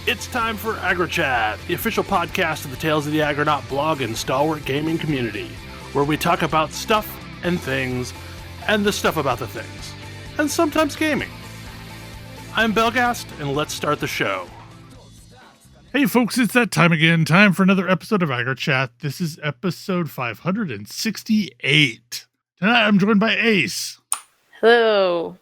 It's time for AggroChat, the official podcast of the Tales of the Aggronaut blog and stalwart gaming community, where we talk about stuff and things, and the stuff about the things, and sometimes gaming. I'm Belghast, and let's start the show. Hey folks, it's that time again. Time for another episode of AggroChat. This is episode 568. Tonight I'm joined by Ace. Hello.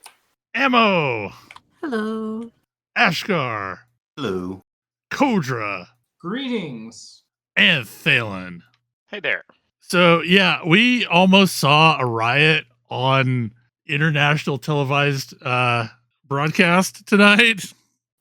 Ammo. Hello. Ashgar. Hello. Kodra. Greetings. And Thalen. Hey there. So yeah, we almost saw a riot on international televised broadcast tonight.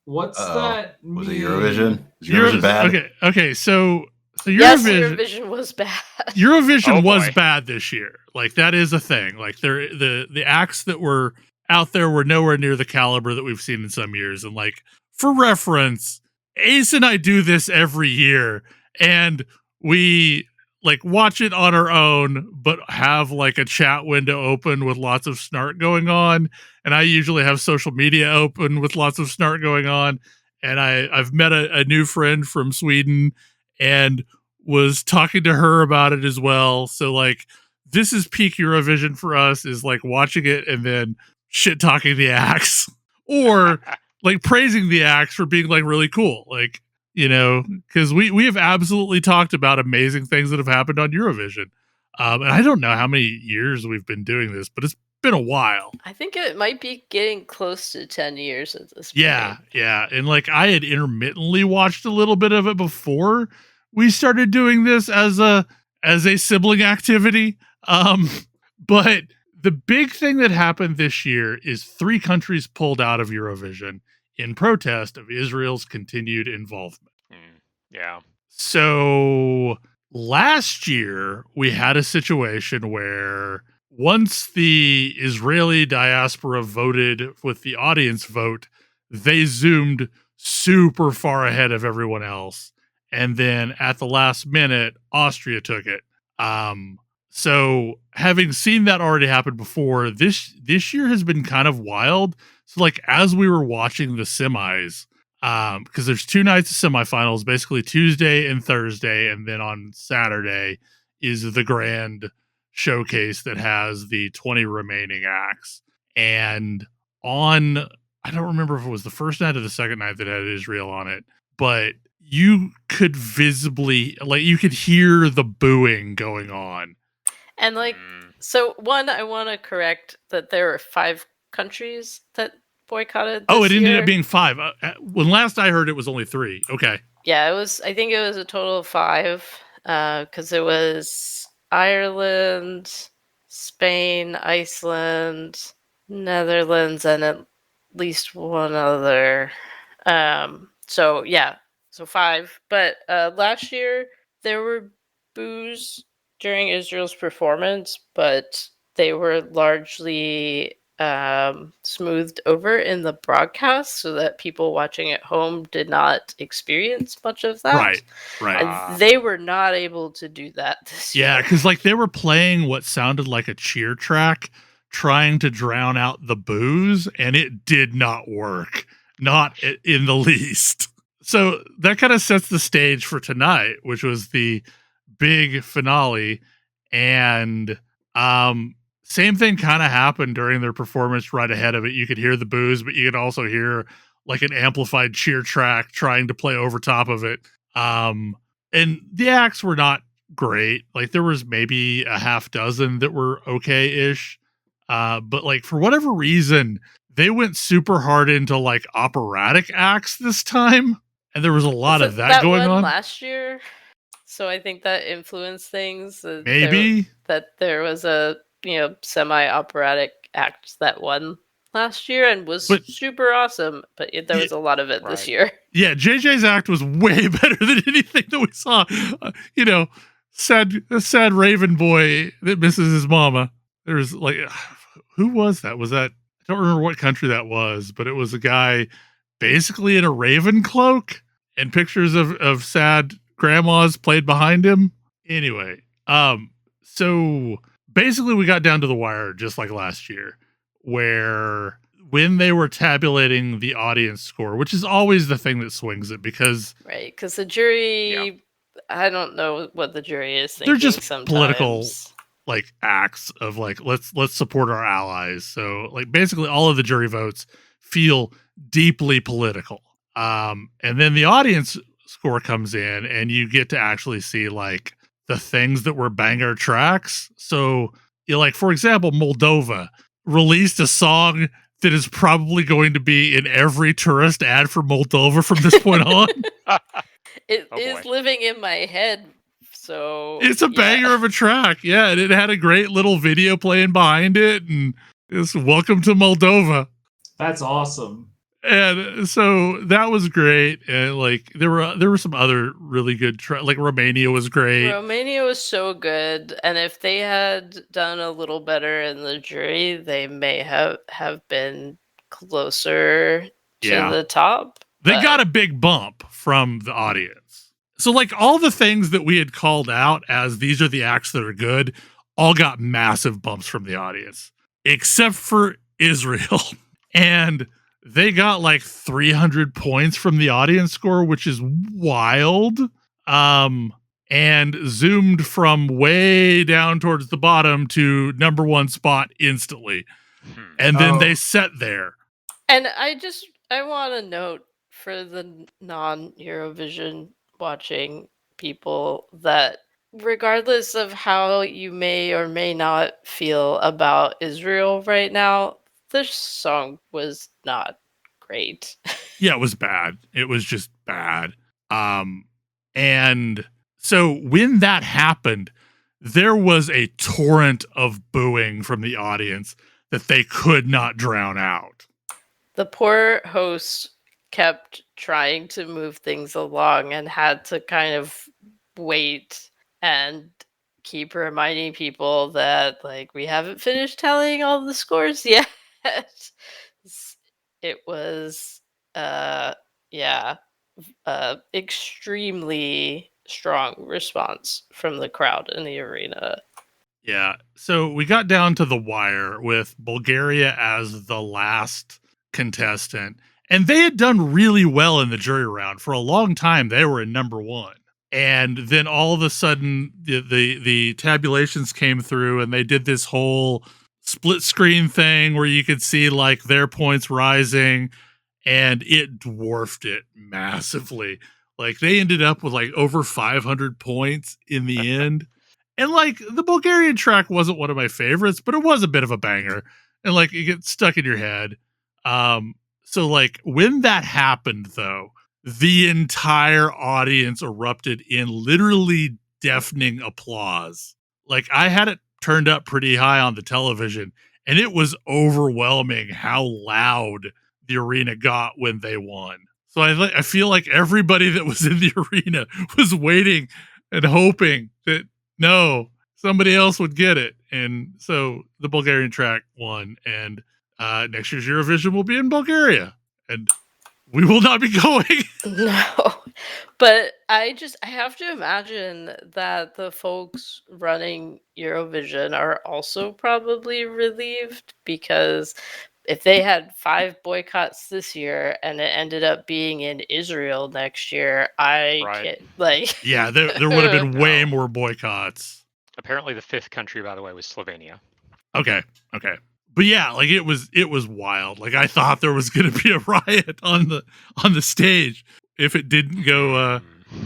What's that mean? Was it Eurovision? Is Eurovision bad? Okay. So Yes, Eurovision was bad. Eurovision was boy. bad this year. Like, that is a thing. Like, the acts that were out there were nowhere near the caliber that we've seen in some years. And like, for reference, Ace and I do this every year, and we like watch it on our own, but have like a chat window open with lots of snark going on. And I usually have social media open with lots of snark going on. And I've met a new friend from Sweden and was talking to her about it as well. So like, this is peak Eurovision for us, is like watching it and then shit talking the acts, or like praising the acts for being like really cool. Like, you know, because we have absolutely talked about amazing things that have happened on Eurovision. And I don't know how many years we've been doing this, but it's been a while. I think it might be getting close to 10 years at this point. Yeah. And like, I had intermittently watched a little bit of it before we started doing this as a sibling activity. But the big thing that happened this year is 3 countries pulled out of Eurovision in protest of Israel's continued involvement. Yeah. So last year we had a situation where once the Israeli diaspora voted with the audience vote, they zoomed super far ahead of everyone else. And then at the last minute, Austria took it. So having seen that already happen before, this year has been kind of wild. So like, as we were watching the semis, because there's 2 nights of semifinals, basically Tuesday and Thursday, and then on Saturday is the grand showcase that has the 20 remaining acts. And on, I don't remember if it was the first night or the second night that had Israel on it, but you could visibly, like, you could hear the booing going on. And like, so one, I want to correct that there were 5 countries that boycotted this It ended year. up being 5. When last I heard, it was only 3. Okay. Yeah, I think it was a total of 5, because it was Ireland, Spain, Iceland, Netherlands, and at least one other. So 5. But last year there were boos during Israel's performance, but they were largely smoothed over in the broadcast so that people watching at home did not experience much of that. Right. And they were not able to do that this year. Yeah, because like, they were playing what sounded like a cheer track, trying to drown out the boos, and it did not work. Not in the least. So that kind of sets the stage for tonight, which was the big finale. And same thing kind of happened during their performance right ahead of it. You could hear the boos, but you could also hear like an amplified cheer track trying to play over top of it. And the acts were not great. Like, there was maybe a half dozen that were okay-ish. But like, for whatever reason, they went super hard into like operatic acts this time. And there was a lot of that going on last year. So I think that influenced things. Maybe There was a semi-operatic act that won last year and was super awesome, but there was a lot of it this year. Yeah, JJ's act was way better than anything that we saw. Sad Raven boy that misses his mama. There's like, who was that? Was that, I don't remember what country that was, but it was a guy basically in a raven cloak, and pictures of sad grandmas played behind him. Anyway, so basically we got down to the wire just like last year, where when they were tabulating the audience score, which is always the thing that swings it, because right, because the jury, I don't know what the jury is thinking. They're just sometimes. Political like acts of like let's support our allies. So like basically all of the jury votes feel deeply political. And then the audience score comes in and you get to actually see like the things that were banger tracks. So you like, for example, Moldova released a song that is probably going to be in every tourist ad for Moldova from this point on. It is living in my head. So it's a banger of a track. Yeah. And it had a great little video playing behind it. And it's Welcome to Moldova. That's awesome. And so that was great. And like there were some other really good like Romania was great. Romania was so good. And if they had done a little better in the jury, they may have been closer to the top. They got a big bump from the audience. So like all the things that we had called out as these are the acts that are good, all got massive bumps from the audience, except for Israel. And they got like 300 points from the audience score, which is wild. And zoomed from way down towards the bottom to number one spot instantly. And then they sat there. And I want to note for the non-Eurovision watching people that regardless of how you may or may not feel about Israel right now, this song was not great. Yeah, it was bad. It was just bad. And so when that happened, there was a torrent of booing from the audience that they could not drown out. The poor host kept trying to move things along and had to kind of wait and keep reminding people that like we haven't finished telling all the scores yet. It was extremely strong response from the crowd in the arena. Yeah. So we got down to the wire with Bulgaria as the last contestant, and they had done really well in the jury round. For a long time, they were in number one. And then all of a sudden, the tabulations came through, and they did this whole split screen thing where you could see like their points rising, and it dwarfed it massively. Like they ended up with like over 500 points in the end. And like the Bulgarian track wasn't one of my favorites, but it was a bit of a banger. And like it gets stuck in your head. So like when that happened though, the entire audience erupted in literally deafening applause. Like I had it turned up pretty high on the television, and it was overwhelming how loud the arena got when they won. So I feel like everybody that was in the arena was waiting and hoping that no, somebody else would get it. And so the Bulgarian track won, and next year's Eurovision will be in Bulgaria, and we will not be going. No, but I have to imagine that the folks running Eurovision are also probably relieved, because if they had 5 boycotts this year and it ended up being in Israel next year, can't like. Yeah, there would have been way more boycotts. Apparently, the 5th country, by the way, was Slovenia. Okay. But yeah, like it was wild. Like I thought there was going to be a riot on the stage if it didn't go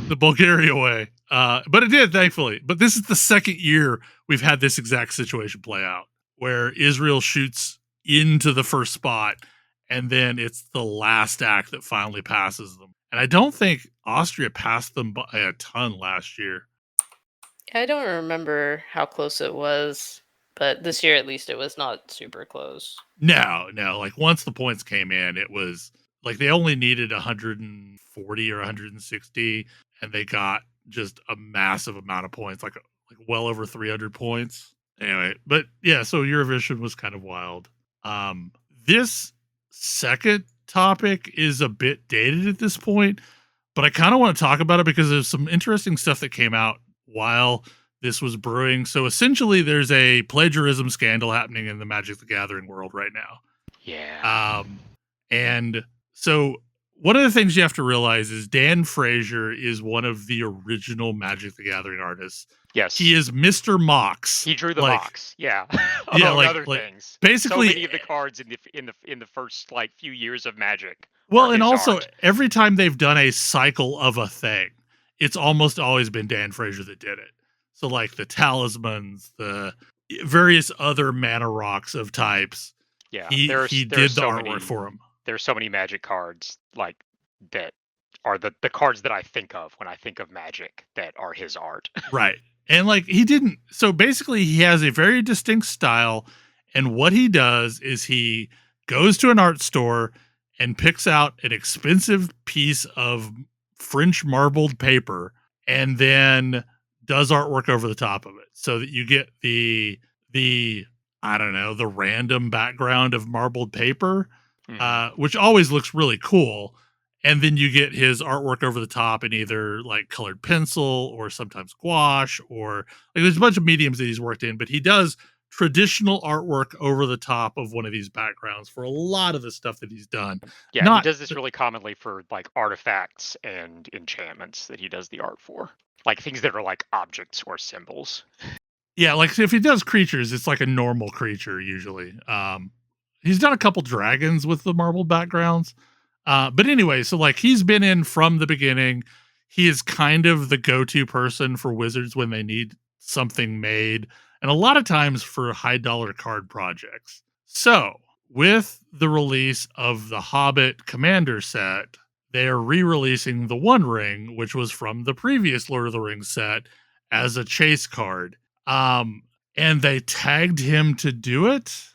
the Bulgaria way. But it did, thankfully. But this is the second year we've had this exact situation play out, where Israel shoots into the first spot, and then it's the last act that finally passes them. And I don't think Austria passed them by a ton last year. I don't remember how close it was. But this year, at least, it was not super close. No. Like, once the points came in, it was like they only needed 140 or 160, and they got just a massive amount of points, like well over 300 points. Anyway, but yeah, so Eurovision was kind of wild. This second topic is a bit dated at this point, but I kind of want to talk about it because there's some interesting stuff that came out while this was brewing. So essentially there's a plagiarism scandal happening in the Magic the Gathering world right now. Yeah. And so one of the things you have to realize is Dan Frazier is one of the original Magic the Gathering artists. Yes. He is Mr. Mox. He drew the like, Mox. Yeah. Yeah, Among like- other like, things. basically- so many of the cards in the first like few years of Magic. Well, are and his also art. every time they've done a cycle of a thing, it's almost always been Dan Frazier that did it. So like the talismans, the various other mana rocks of types, Yeah. he there's did the so artwork many, for him. There's so many Magic cards like that are the cards that I think of when I think of Magic that are his art. Right. And like he didn't, so basically he has a very distinct style, and what he does is he goes to an art store and picks out an expensive piece of French marbled paper and then does artwork over the top of it so that you get the I don't know, the random background of marbled paper, which always looks really cool. And then you get his artwork over the top in either like colored pencil or sometimes gouache, or like there's a bunch of mediums that he's worked in, but he does traditional artwork over the top of one of these backgrounds for a lot of the stuff that he's done. Yeah, Not- he does this really commonly for like artifacts and enchantments that he does the art for. Like things that are like objects or symbols. Yeah, like if he does creatures, it's like a normal creature usually. He's done a couple dragons with the marbled backgrounds. But anyway, so like he's been in from the beginning. He is kind of the go-to person for Wizards when they need something made, and a lot of times for high dollar card projects. So with the release of the Hobbit Commander set, they are re-releasing the One Ring, which was from the previous Lord of the Rings set, as a chase card. And they tagged him to do it.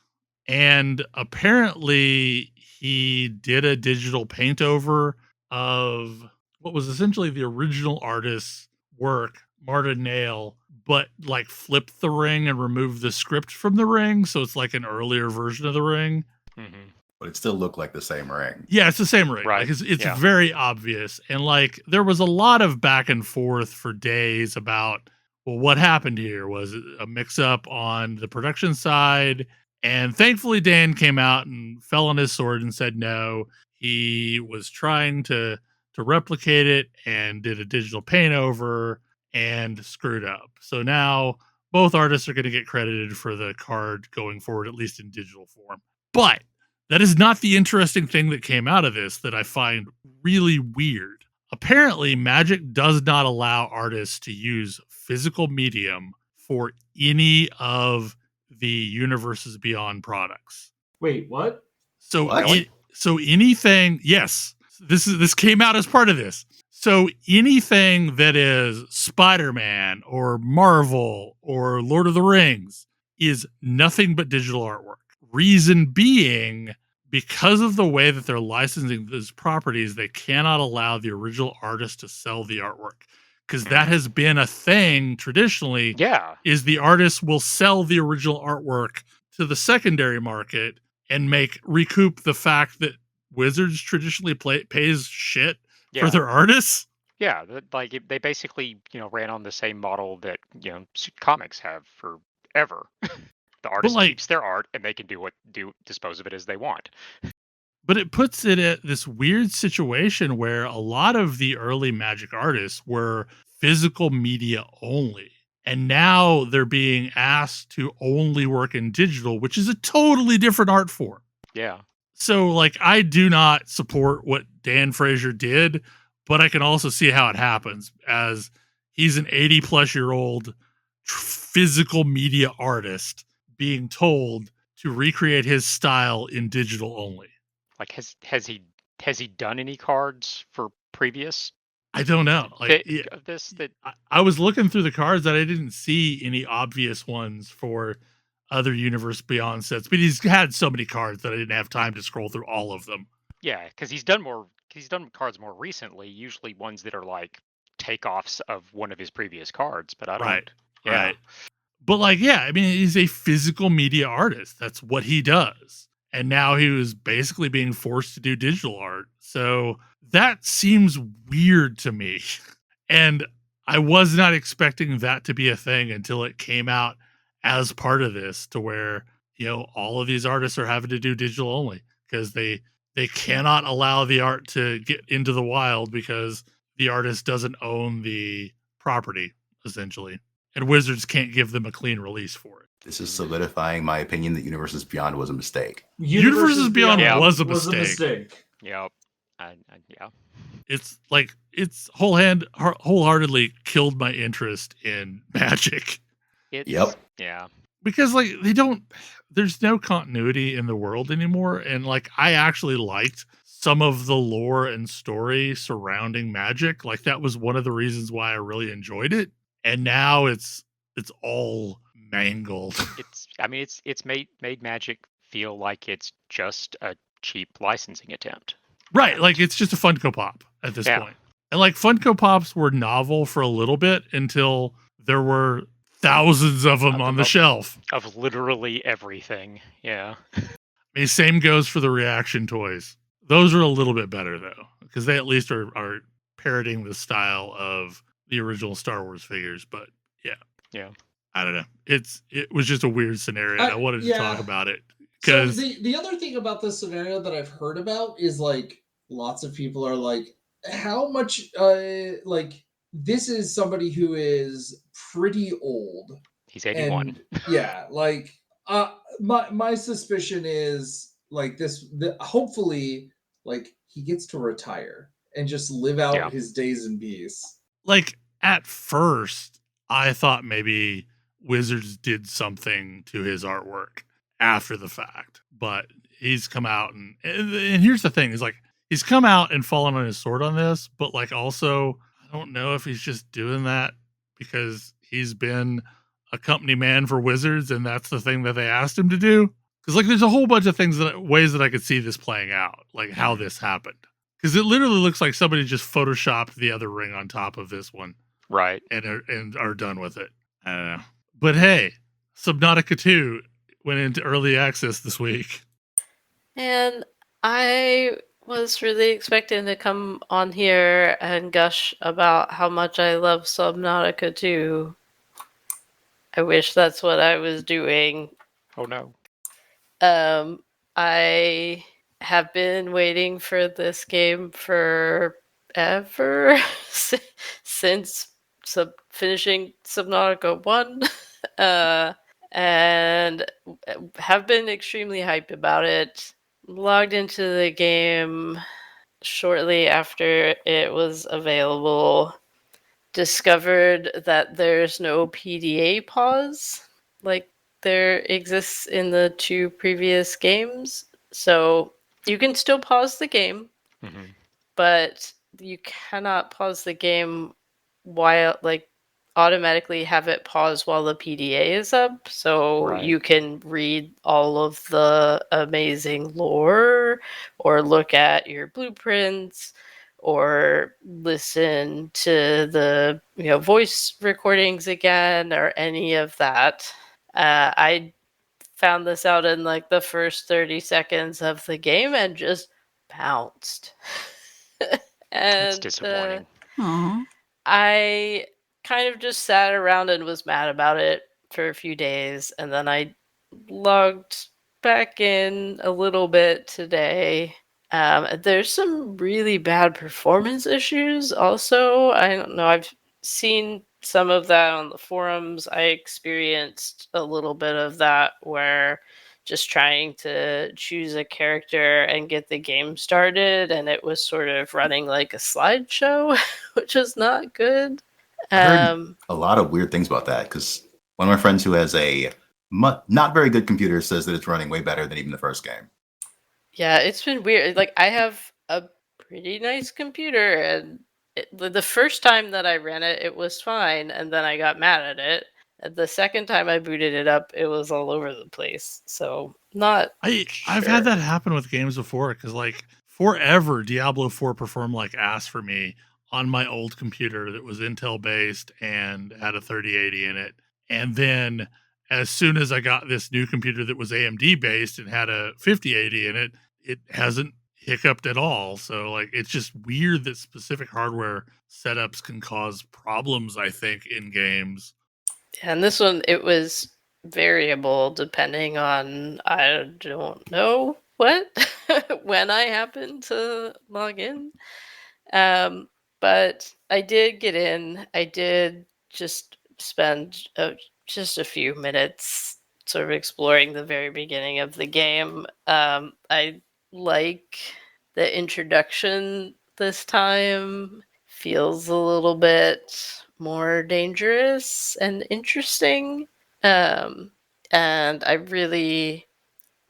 And apparently he did a digital paint over of what was essentially the original artist's work, Marta Nail, but like flipped the ring and removed the script from the ring. So it's like an earlier version of the ring. Mm-hmm. But it still looked like the same ring. Yeah, it's the same ring. Right. Like it's Yeah. very obvious. And like there was a lot of back and forth for days about, well, what happened here? Was it a mix up on the production side? And thankfully Dan came out and fell on his sword and said no. He was trying to replicate it and did a digital paint over and screwed up. So now both artists are going to get credited for the card going forward, at least in digital form. But that is not the interesting thing that came out of this that I find really weird. Apparently, Magic does not allow artists to use physical medium for any of the Universes Beyond products. Wait, what? So, What? so anything, yes, this came out as part of this. So anything that is Spider-Man or Marvel or Lord of the Rings is nothing but digital artwork. Reason being, because of the way that they're licensing these properties, they cannot allow the original artist to sell the artwork. Because that has been a thing traditionally. Yeah. Is the artist will sell the original artwork to the secondary market and recoup the fact that Wizards traditionally pays shit Yeah. for their artists. Yeah, they basically, ran on the same model that, comics have forever. The artist like- keeps their art and they can dispose of it as they want. But it puts it at this weird situation where a lot of the early Magic artists were physical media only. And now they're being asked to only work in digital, which is a totally different art form. Yeah. So, like, I do not support what Dan Frazier did, but I can also see how it happens, as he's an 80-plus-year-old physical media artist being told to recreate his style in digital only. Like, has he done any cards for previous? I don't know. Like, I was looking through the cards that I didn't see any obvious ones for other Universe Beyond sets, but he's had so many cards that I didn't have time to scroll through all of them. Yeah, because he's done cards more recently, usually ones that are like takeoffs of one of his previous cards, but I don't. Right. Yeah. Right. But like, yeah, I mean, he's a physical media artist. That's what he does. And now he was basically being forced to do digital art. So that seems weird to me. And I was not expecting that to be a thing until it came out as part of this, to where all of these artists are having to do digital only because they cannot allow the art to get into the wild because the artist doesn't own the property, essentially. And Wizards can't give them a clean release for it. This is solidifying my opinion that Universes Beyond was a mistake. Universes Beyond Yeah. was a mistake. Yep. Yeah. It's like it's wholeheartedly killed my interest in Magic Yep. Yeah. because like there's no continuity in the world anymore, and like I actually liked some of the lore and story surrounding Magic. Like that was one of the reasons why I really enjoyed it, and now it's all mangled. It's made Magic feel like it's just a cheap licensing attempt. Right, like it's just a Funko Pop at this point. And like Funko Pops were novel for a little bit until there were thousands of them on the shelf. Of literally everything. Yeah. I mean, same goes for the reaction toys. Those are a little bit better though, because they at least are parroting the style of the original Star Wars figures. But Yeah. I don't know. It was just a weird scenario. And I wanted to talk about it. So the other thing about this scenario that I've heard about is like lots of people are like, how much like this is somebody who is pretty old. He's 81. And, yeah, like my suspicion is like hopefully like he gets to retire and just live out his days in peace. Like at first, I thought maybe Wizards did something to his artwork after the fact, but he's come out and here's the thing is like he's come out and fallen on his sword on this, but like also I don't know if he's just doing that because he's been a company man for Wizards and that's the thing that they asked him to do. Because like there's a whole bunch of ways that I could see this playing out, like how this happened. Because it literally looks like somebody just photoshopped the other ring on top of this one, right? And are done with it. I don't know, but hey, Subnautica 2 went into early access this week. And I was really expecting to come on here and gush about how much I love Subnautica 2. I wish that's what I was doing. Oh no. I have been waiting for this game forever since finishing Subnautica 1. And have been extremely hyped about it. Logged into the game shortly after it was available. Discovered that there's no PDA pause like there exists in the 2 previous games. So you can still pause the game, but you cannot pause the game while automatically have it pause while the PDA is up, so you can read all of the amazing lore or look at your blueprints or listen to the voice recordings again or any of that. I found this out in like the first 30 seconds of the game and just bounced. And it's disappointing. I kind of just sat around and was mad about it for a few days, and then I logged back in a little bit today. There's some really bad performance issues also. I don't know, I've seen some of that on the forums. I experienced a little bit of that where just trying to choose a character and get the game started, and it was sort of running like a slideshow, which is not good. I heard a lot of weird things about that because one of my friends who has a not very good computer says that it's running way better than even the first game. Yeah, it's been weird. Like I have a pretty nice computer, and the first time that I ran it, it was fine, and then I got mad at it. And the second time I booted it up, it was all over the place. So I've had that happen with games before because like forever Diablo 4 performed like ass for me on my old computer that was Intel based and had a 3080 in it. And then as soon as I got this new computer that was AMD based and had a 5080 in it, it hasn't hiccuped at all. So like it's just weird that specific hardware setups can cause problems, I think, in games. Yeah, and this one, it was variable depending on, I don't know what, when I happen to log in. But I did get in. I did just spend just a few minutes sort of exploring the very beginning of the game. I like the introduction this time. Feels a little bit more dangerous and interesting. And I really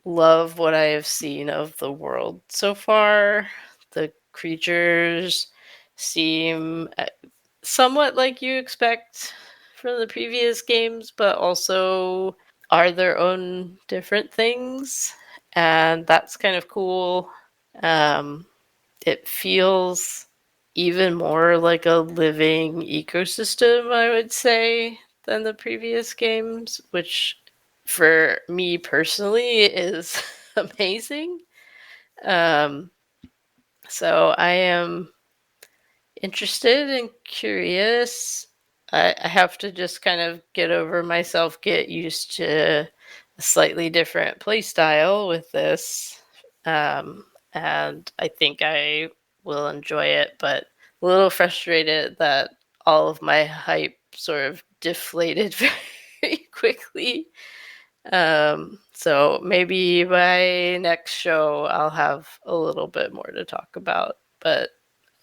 love what I have seen of the world so far. The creatures seem somewhat like you expect from the previous games, but also are their own different things. And that's kind of cool. It feels even more like a living ecosystem, I would say, than the previous games, which for me personally is amazing. Um, so I am interested and curious. I have to just kind of get over myself, get used to a slightly different play style with this. And I think I will enjoy it, but a little frustrated that all of my hype sort of deflated very quickly. So maybe by next show I'll have a little bit more to talk about, but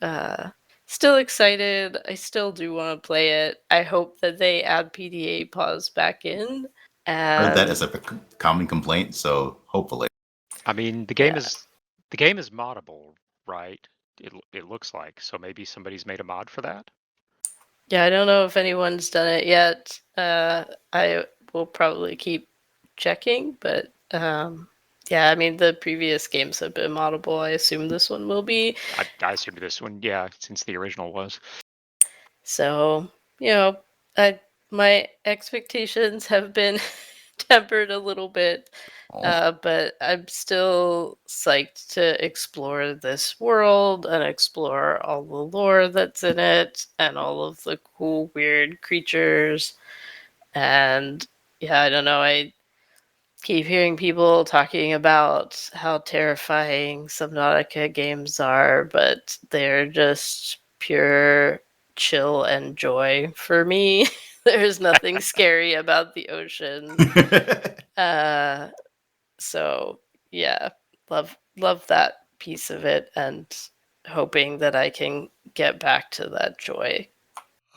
uh, still excited. I still do want to play it. I hope that they add PDA pause back in. Heard that as And a common complaint, so hopefully. I mean, the Yeah. game is moddable, right? It looks like. So maybe somebody's made a mod for that. Yeah, I don't know if anyone's done it yet. I will probably keep checking, but yeah, I mean the previous games have been moddable. I assume this one will be. I assumed this one, yeah, since the original was. So, my expectations have been tempered a little bit, but I'm still psyched to explore this world and explore all the lore that's in it and all of the cool, weird creatures. And yeah, I don't know. I keep hearing people talking about how terrifying Subnautica games are, but they're just pure chill and joy for me. There's nothing scary about the ocean. So yeah, love that piece of it, and hoping that I can get back to that joy.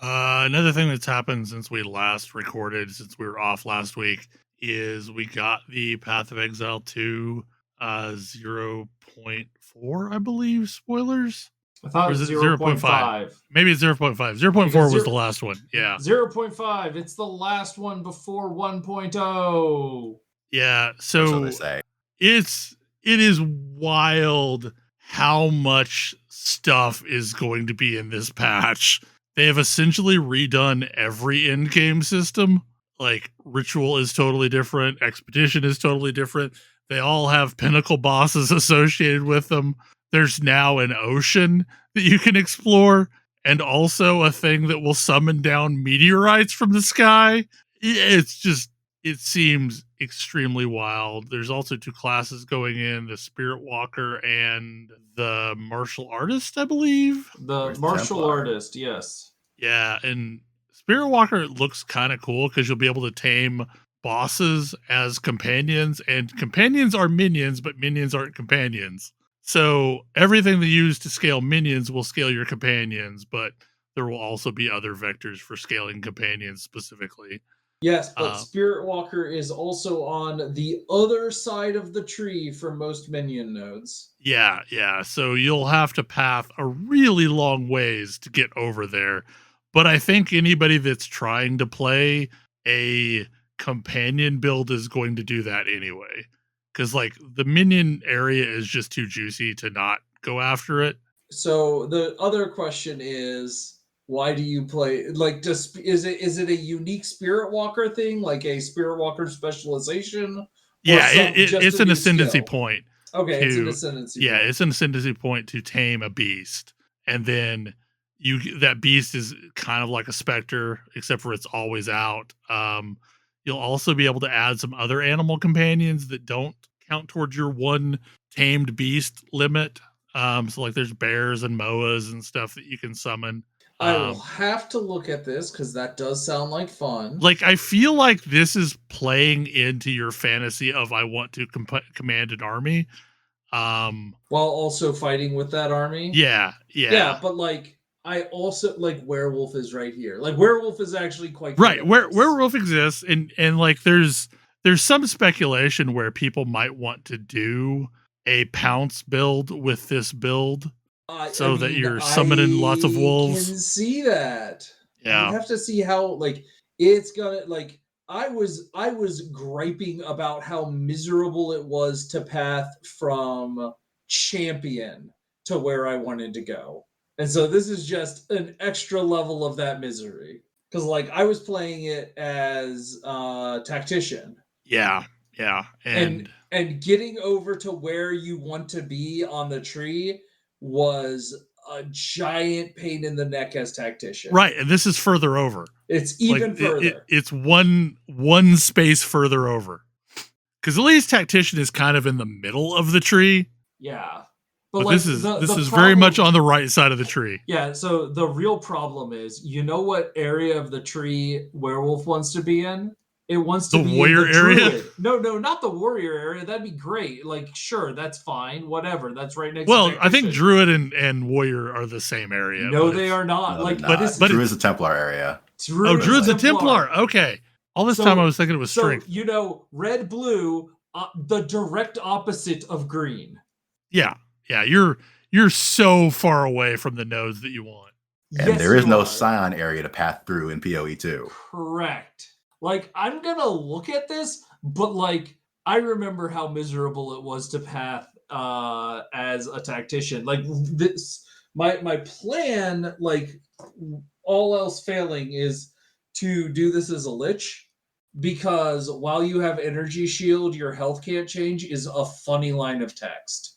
Another thing that's happened since we last recorded, since we were off last week, is we got the Path of Exile 2 0.4, I believe. Spoilers? I thought Or it is was it 0.5. Maybe it's 0.5. 0.4 was the last one. Yeah. 0.5. It's the last one before 1.0. Yeah. Or so So they say. it is wild how much stuff is going to be in this patch. They have essentially redone every endgame system. Like ritual is totally different, expedition is totally different. They all have pinnacle bosses associated with them. There's now an ocean that you can explore, and also a thing that will summon down meteorites from the sky. It's just, it seems extremely wild. There's also two classes going in, the Spirit Walker and the Martial Artist, I believe. The Where's the martial Templar? artist, yes. Yeah, and Spirit Walker looks kind of cool because you'll be able to tame bosses as companions, and companions are minions, but minions aren't companions. So everything they use to scale minions will scale your companions, but there will also be other vectors for scaling companions specifically. Yes, but Spirit Walker is also on the other side of the tree for most minion nodes. Yeah. So you'll have to path a really long ways to get over there. But I think anybody that's trying to play a companion build is going to do that anyway. Because, like, the minion area is just too juicy to not go after it. So the other question is, why do you play, like, is it a unique Spirit Walker thing, like a Spirit Walker specialization? Yeah, Just it's a an new ascendancy skill? point. Okay, it's an ascendancy point. It's an ascendancy point to tame a beast, and then that beast is kind of like a specter, except for it's always out. You'll also be able to add some other animal companions that don't count towards your one tamed beast limit. So like there's bears and moas and stuff that you can summon. I will have to look at this because that does sound like fun. Like I feel like this is playing into your fantasy of I want to command an army. While also fighting with that army. Yeah. But like I also like werewolf is right here. Like werewolf is actually quite right. Werewolf exists, and like there's some speculation where people might want to do a pounce build with this build. That you're summoning lots of wolves. I can see that. Yeah. I have to see how like it's gonna like I was griping about how miserable it was to path from champion to where I wanted to go. And so this is just an extra level of that misery. Because like I was playing it as tactician. Yeah. And getting over to where you want to be on the tree was a giant pain in the neck as tactician. Right, and this is further over. It's even further. It's one space further over. Because at least tactician is kind of in the middle of the tree. Yeah. But like, this is very much on the right side of the tree. Yeah, so the real problem is, you know what area of the tree werewolf wants to be in? It wants to be warrior in the area. Druid. No, not the warrior area. That'd be great. Like, sure, that's fine. Whatever. That's right next. Well, to I think druid and warrior are the same area. No, they are not. But Druid's a Templar area. Druid's a Templar. Okay. All this time I was thinking it was strength. You know, red, blue, the direct opposite of green. Yeah. You're so far away from the nodes that you want. And there is no Scion area to path through in PoE 2. Correct. Like, I'm gonna look at this, but like, I remember how miserable it was to path as a tactician. Like this, my plan, like all else failing, is to do this as a lich, because while you have energy shield, your health can't change is a funny line of text.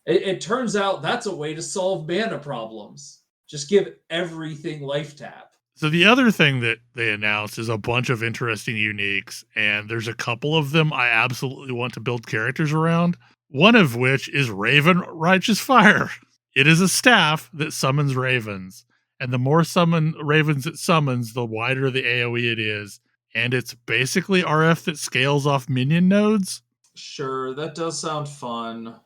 It turns out that's a way to solve mana problems. Just give everything life tap. So the other thing that they announced is a bunch of interesting uniques, and there's a couple of them I absolutely want to build characters around, one of which is Raven Righteous Fire. It is a staff that summons ravens, and the more ravens it summons, the wider the AoE it is, and it's basically RF that scales off minion nodes. Sure, that does sound fun.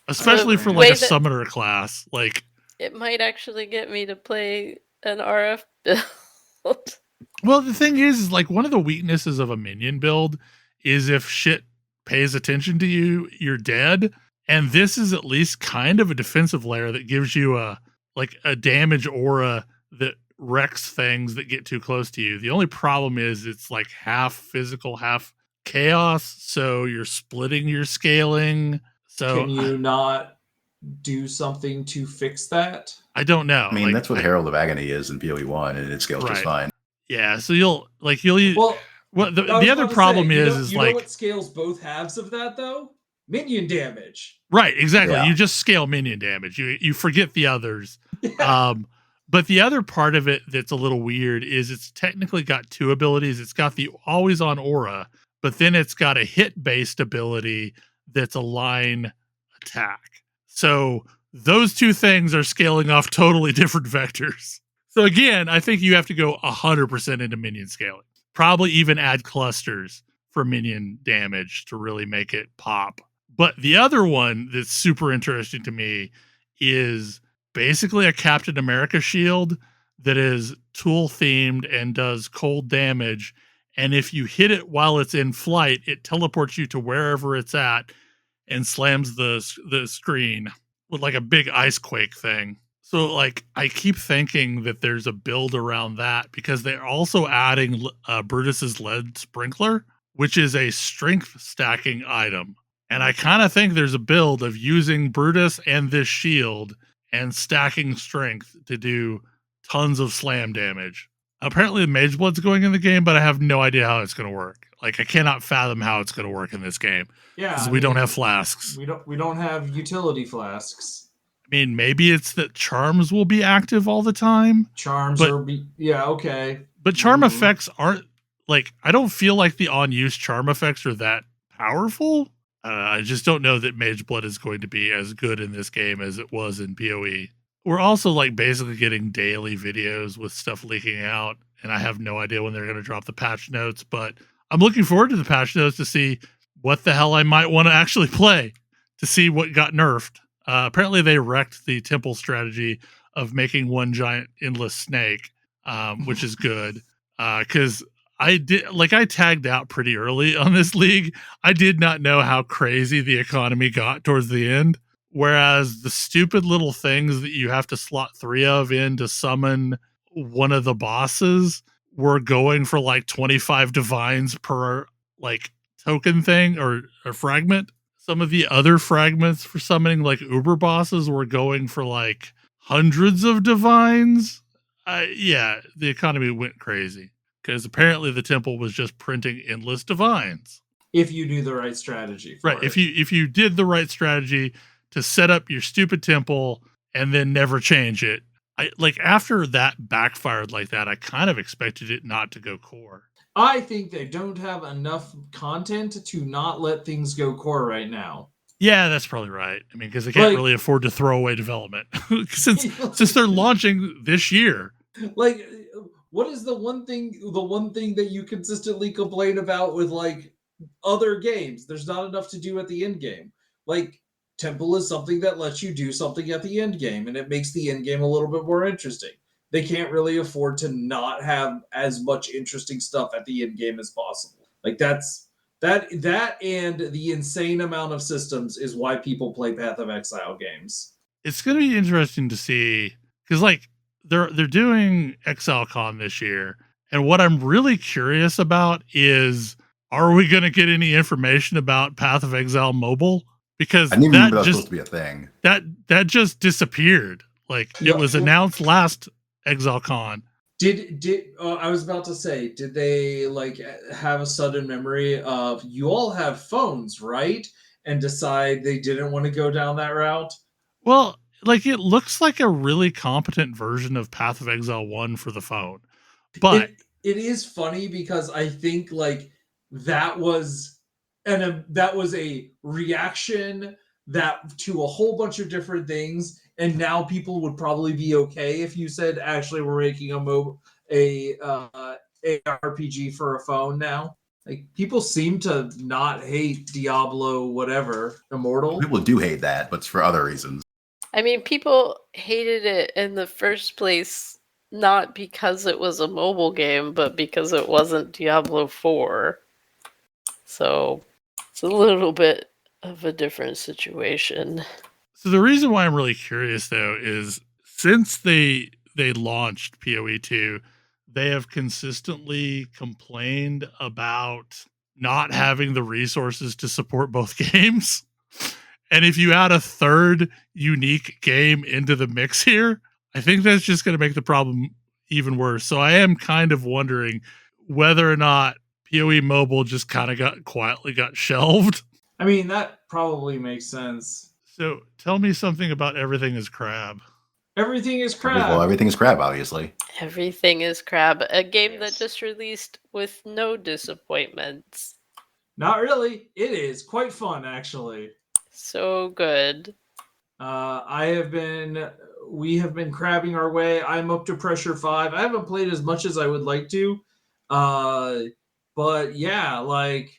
Especially for like a summoner class. Like, it might actually get me to play an RF build. Well, the thing is like one of the weaknesses of a minion build is if shit pays attention to you, you're dead. And this is at least kind of a defensive layer that gives you a damage aura that wrecks things that get too close to you. The only problem is it's like half physical, half chaos. So you're splitting your scaling. So can you not do something to fix that? I don't know. I mean, that's what Herald of Agony is in PoE 1, and it scales just fine. Yeah, so you'll the other problem is you know what scales both halves of that though? Minion damage. Right, exactly. Yeah. You just scale minion damage. You forget the others. Yeah. But the other part of it that's a little weird is it's technically got two abilities. It's got the always on aura, but then it's got a hit based ability that's a line attack. So those two things are scaling off totally different vectors. So again, I think you have to go 100% into minion scaling. Probably even add clusters for minion damage to really make it pop. But the other one that's super interesting to me is basically a Captain America shield that is tool themed and does cold damage. And if you hit it while it's in flight, it teleports you to wherever it's at and slams the screen with like a big ice quake thing. So like I keep thinking that there's a build around that because they're also adding Brutus's lead sprinkler, which is a strength stacking item. And I kind of think there's a build of using Brutus and this shield and stacking strength to do tons of slam damage. Apparently Mage Blood's going in the game, but I have no idea how it's going to work. Like I cannot fathom how it's going to work in this game. Yeah, because we don't have flasks. We don't have utility flasks. I mean, maybe it's that charms will be active all the time. Okay. But charm effects aren't like, I don't feel like the on-use charm effects are that powerful. I just don't know that Mage Blood is going to be as good in this game as it was in PoE. We're also like basically getting daily videos with stuff leaking out, and I have no idea when they're going to drop the patch notes, but I'm looking forward to the patch notes to see what the hell I might want to actually play, to see what got nerfed. Apparently they wrecked the temple strategy of making one giant endless snake, which is good. Because I tagged out pretty early on this league. I did not know how crazy the economy got towards the end. Whereas the stupid little things that you have to slot 3 of in to summon one of the bosses were going for like 25 divines per like token thing or fragment. Some of the other fragments for summoning like uber bosses were going for like hundreds of divines. Yeah, the economy went crazy because apparently the temple was just printing endless divines. If you do the right strategy for right. it. If you did the right strategy to set up your stupid temple and then never change it. I like after that backfired like that, I kind of expected it not to go core. I think they don't have enough content to not let things go core right now. Yeah, that's probably right. I mean, because they can't really afford to throw away development since they're launching this year. Like, what is the one thing that you consistently complain about with like other games? There's not enough to do at the end game. Like, Temple is something that lets you do something at the end game, and it makes the end game a little bit more interesting. They can't really afford to not have as much interesting stuff at the end game as possible. Like that and the insane amount of systems is why people play Path of Exile games. It's going to be interesting to see because like they're doing ExileCon this year, and what I'm really curious about is, are we going to get any information about Path of Exile mobile? Because I didn't even remember that was supposed to be a thing. That just disappeared. Like it was announced last ExileCon. Did I was about to say, did they like have a sudden memory of you all have phones, right? And decide they didn't want to go down that route? Well, like it looks like a really competent version of Path of Exile 1 for the phone. But it is funny because I think like that was a reaction that to a whole bunch of different things, and now people would probably be okay if you said actually we're making a RPG for a phone now. Like people seem to not hate Diablo whatever Immortal. People do hate that, but it's for other reasons. I mean, people hated it in the first place not because it was a mobile game, but because it wasn't Diablo 4. So it's a little bit of a different situation. So the reason why I'm really curious though is since they launched PoE 2, they have consistently complained about not having the resources to support both games. And if you add a third unique game into the mix here, I think that's just going to make the problem even worse. So I am kind of wondering whether or not PoE Mobile just kind of quietly got shelved. I mean, that probably makes sense. So tell me something about Everything is Crab. Everything is Crab. Well, Everything is Crab, obviously. Everything is Crab, a game that just released with no disappointments. Not really. It is quite fun, actually. So good. We have been crabbing our way. I'm up to pressure 5. I haven't played as much as I would like to. But yeah, like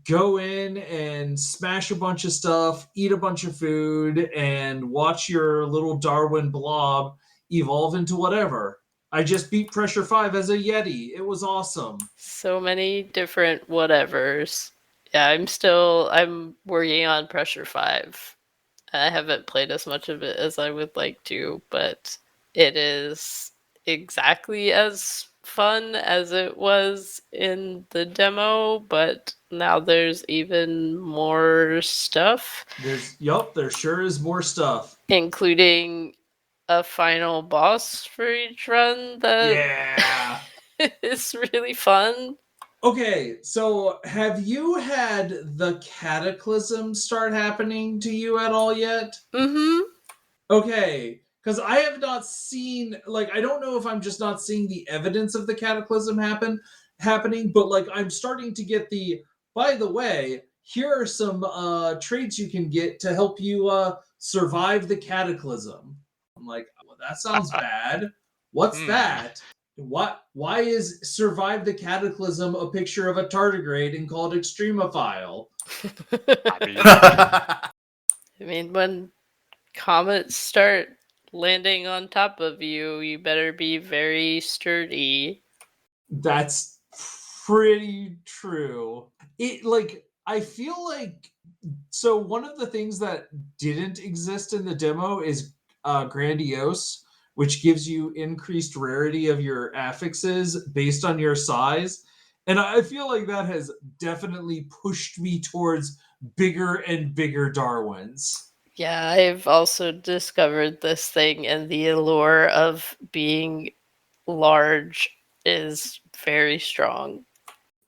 go in and smash a bunch of stuff, eat a bunch of food, and watch your little Darwin blob evolve into whatever. I just beat pressure 5 as a Yeti. It was awesome. So many different whatevers. Yeah, I'm working on pressure 5. I haven't played as much of it as I would like to, but it is exactly as fun as it was in the demo, but now there's even more stuff. There sure is more stuff. Including a final boss for each run that is really fun. Okay, so have you had the cataclysm start happening to you at all yet? Mm-hmm. Okay, because I have not seen, like, I don't know if I'm just not seeing the evidence of the cataclysm happen, happening, but like I'm starting to get by the way, here are some traits you can get to help you survive the cataclysm. I'm like, well, that sounds bad. What's that? Why is survive the cataclysm a picture of a tardigrade and called extremophile? I I mean, when comets start landing on top of you, you better be very sturdy. That's pretty true. I feel like so one of the things that didn't exist in the demo is grandiose, which gives you increased rarity of your affixes based on your size. And I feel like that has definitely pushed me towards bigger and bigger Darwins. Yeah, I've also discovered this thing, and the allure of being large is very strong.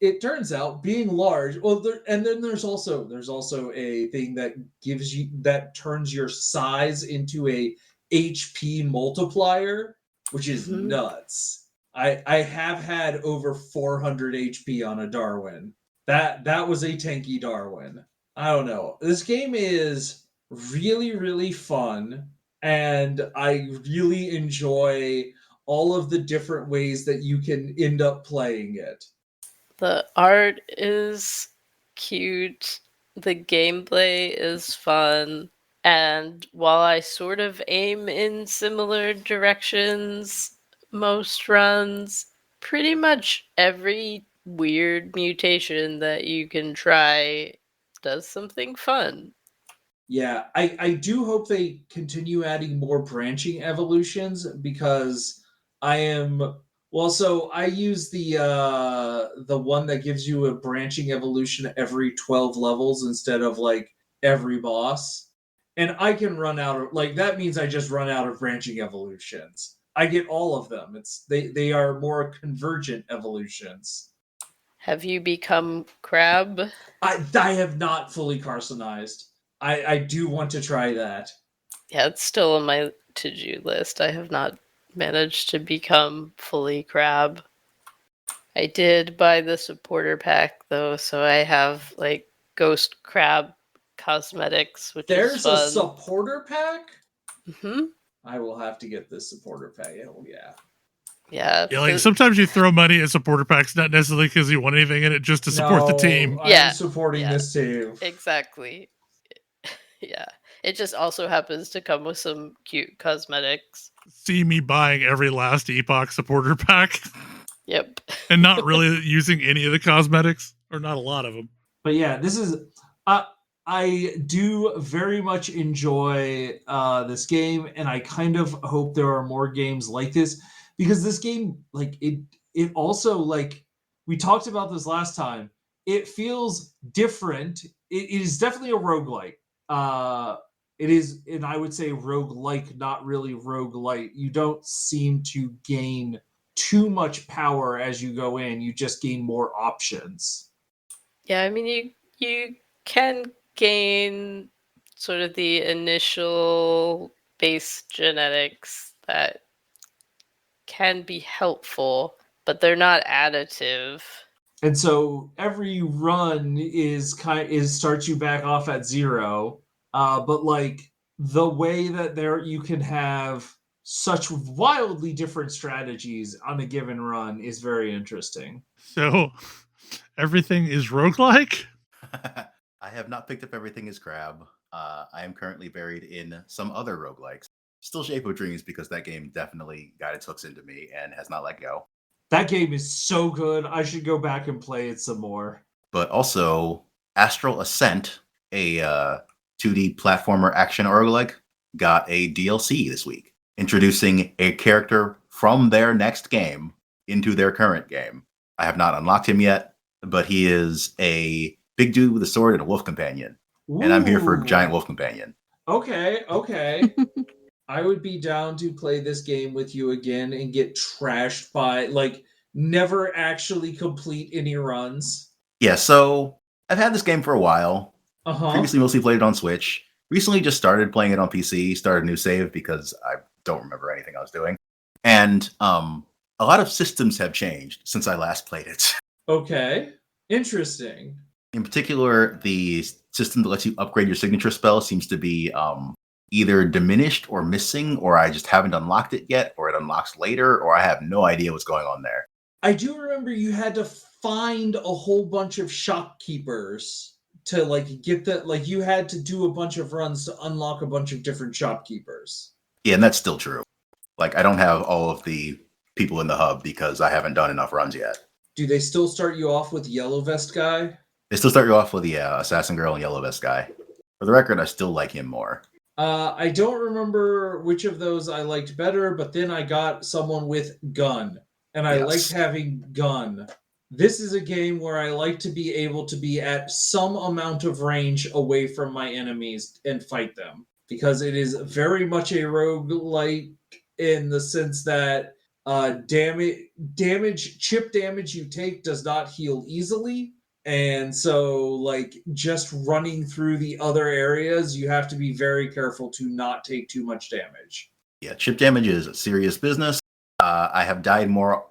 It turns out being large, well, and then there's also a thing that turns your size into a HP multiplier, which is nuts. I have had over 400 HP on a Darwin. That was a tanky Darwin. I don't know. This game is really, really fun, and I really enjoy all of the different ways that you can end up playing it. The art is cute, the gameplay is fun, and while I sort of aim in similar directions most runs, pretty much every weird mutation that you can try does something fun. Yeah, I do hope they continue adding more branching evolutions because I am so I use the one that gives you a branching evolution every 12 levels instead of like every boss. And I can run out of like that means I just run out of branching evolutions. I get all of them. They are more convergent evolutions. Have you become crab? I have not fully Carsonized. I do want to try that. Yeah, it's still on my to-do list. I have not managed to become fully crab. I did buy the supporter pack though, so I have like ghost crab cosmetics, which is There's fun. a supporter pack? Mm-hmm. I will have to get this supporter pack. Oh, yeah. Yeah. Yeah, like sometimes you throw money at supporter packs, not necessarily because you want anything in it, just to support the team. I'm supporting this team. Exactly. Yeah. It just also happens to come with some cute cosmetics. See me buying every last Epoch supporter pack. Yep. And not really using any of the cosmetics, or not a lot of them. But yeah, this is I do very much enjoy this game, and I kind of hope there are more games like this because this game, like it also like we talked about this last time. It feels different. It is definitely a roguelike. It is, and I would say roguelike, not really roguelite. You don't seem to gain too much power as you go in. You just gain more options. Yeah, I mean you can gain sort of the initial base genetics that can be helpful, but they're not additive. And so every run is starts you back off at 0. But like the way that there you can have such wildly different strategies on a given run is very interesting. So everything is roguelike? I have not picked up Everything is Crab. I am currently buried in some other roguelikes. Still Shape of Dreams because that game definitely got its hooks into me and has not let go. That game is so good. I should go back and play it some more. But also Astral Ascent, a 2D platformer action roguelike, got a DLC this week, introducing a character from their next game into their current game. I have not unlocked him yet, but he is a big dude with a sword and a wolf companion. Ooh. And I'm here for a giant wolf companion. Okay. I would be down to play this game with you again and get trashed by, like, never actually complete any runs. Yeah, so I've had this game for a while. Previously mostly played it on Switch. Recently just started playing it on PC, started a new save because I don't remember anything I was doing. And a lot of systems have changed since I last played it. Okay. Interesting. In particular, the system that lets you upgrade your signature spell seems to be either diminished or missing, or I just haven't unlocked it yet, or it unlocks later, or I have no idea what's going on there. I do remember you had to find a whole bunch of shopkeepers to like get the like you had to do a bunch of runs to unlock a bunch of different shopkeepers. Yeah, and that's still true. Like, I don't have all of the people in the hub because I haven't done enough runs yet. Do they still start you off with Yellow Vest guy? They still start you off with the Assassin Girl and Yellow Vest guy. For the record, I still like him more. I don't remember which of those I liked better, but then I got someone with gun, and I liked having gun. This is a game where I like to be able to be at some amount of range away from my enemies and fight them, because it is very much a roguelike in the sense that chip damage you take does not heal easily. And so, like, just running through the other areas, you have to be very careful to not take too much damage. Yeah, chip damage is serious business. I have died more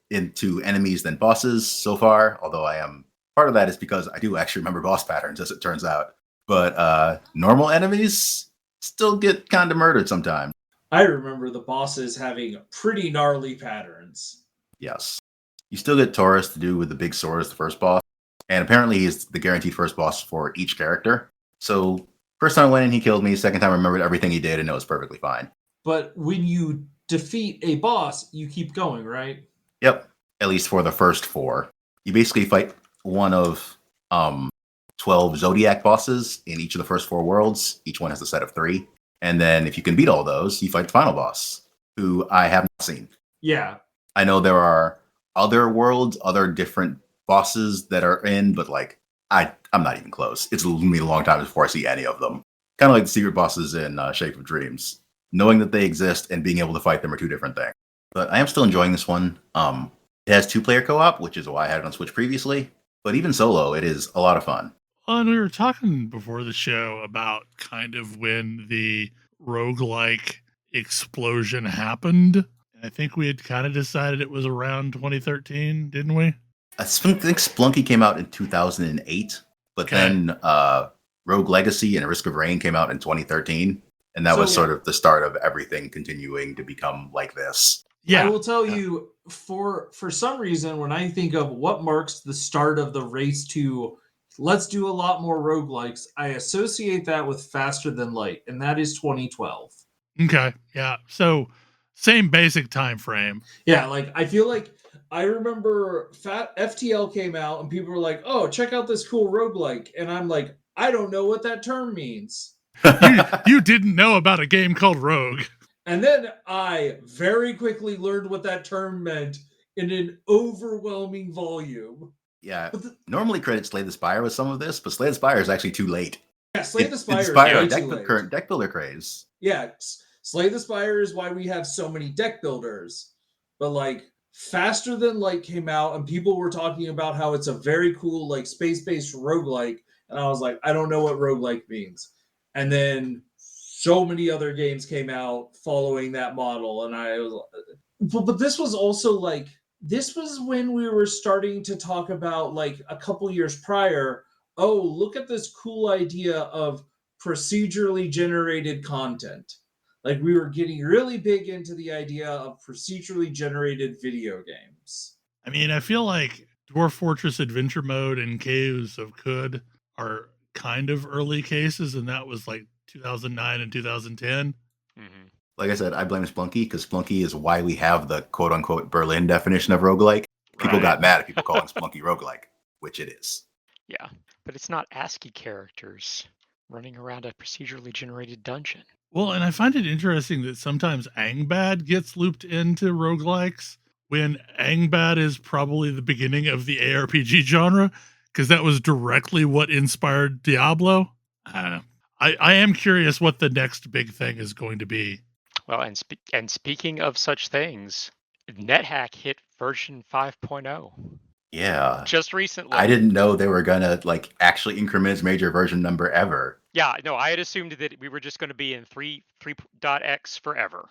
into enemies than bosses so far, although part of that is because I do actually remember boss patterns, as it turns out. But normal enemies still get kind of murdered sometimes. I remember the bosses having pretty gnarly patterns. Yes. You still get Taurus to do with the big sword as the first boss. And apparently he's the guaranteed first boss for each character. So first time I went in, he killed me. Second time I remembered everything he did and it was perfectly fine. But when you defeat a boss, you keep going, right? Yep. At least for the first 4. You basically fight one of 12 Zodiac bosses in each of the first 4 worlds. Each one has a set of 3. And then if you can beat all those, you fight the final boss, who I have not seen. Yeah. I know there are other worlds, other different bosses that are in, but like I'm not even close. It's gonna be a long time before I see any of them. Kind of like the secret bosses in Shape of Dreams. Knowing that they exist and being able to fight them are 2 different things. But I am still enjoying this one. It has 2-player co-op, which is why I had it on Switch previously. But even solo, it is a lot of fun. Well, and we were talking before the show about kind of when the roguelike explosion happened. I think we had kind of decided it was around 2013, didn't we? I think Splunky came out in 2008, but then Rogue Legacy and Risk of Rain came out in 2013, and that was sort of the start of everything continuing to become like this. Yeah, I will tell you, for some reason, when I think of what marks the start of the race to let's do a lot more roguelikes, I associate that with Faster Than Light, and that is 2012. Okay, yeah. So same basic time frame. Yeah, like I feel like I remember FTL came out and people were like, "Oh, check out this cool roguelike," and I'm like, I don't know what that term means. you didn't know about a game called Rogue. And then I very quickly learned what that term meant in an overwhelming volume. Yeah, normally credit Slay the Spire with some of this, but Slay the Spire is actually too late. Yeah, Slay the Spire is way too late. Current deck builder craze. Yeah, Slay the Spire is why we have so many deck builders. But like Faster Than Light came out and people were talking about how it's a very cool like space-based roguelike, and I was like, I don't know what roguelike means. And then so many other games came out following that model, and I was but this was also like this was when we were starting to talk about, like, a couple years prior, oh, look at this cool idea of procedurally generated content. Like, we were getting really big into the idea of procedurally generated video games. I mean, I feel like Dwarf Fortress Adventure Mode and Caves of Khud are kind of early cases, and that was like 2009 and 2010. Mm-hmm. Like I said, I blame Splunky because Splunky is why we have the quote-unquote Berlin definition of roguelike. People got mad at people calling Splunky roguelike, which it is. Yeah, but it's not ASCII characters running around a procedurally generated dungeon. Well, and I find it interesting that sometimes Angbad gets looped into roguelikes when Angbad is probably the beginning of the ARPG genre, because that was directly what inspired Diablo. I am curious what the next big thing is going to be. Well, and speaking of such things, NetHack hit version 5.0. Yeah. Just recently. I didn't know they were gonna like actually increment its major version number ever. Yeah, no, I had assumed that we were just going to be in 3.x forever.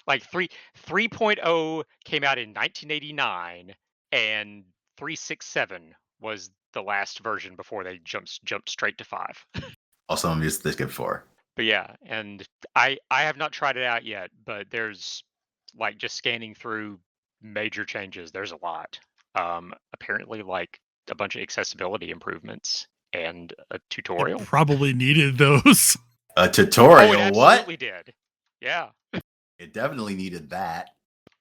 Like 3.0 came out in 1989, and 3.6.7 was the last version before they jumped straight to 5. Also, I'm used to this game before. But yeah, and I have not tried it out yet, but there's like just scanning through major changes. There's a lot. Apparently, like a bunch of accessibility improvements and a It tutorial. probably needed those. A Oh, tutorial, it what? absolutely did. Yeah. It definitely needed that.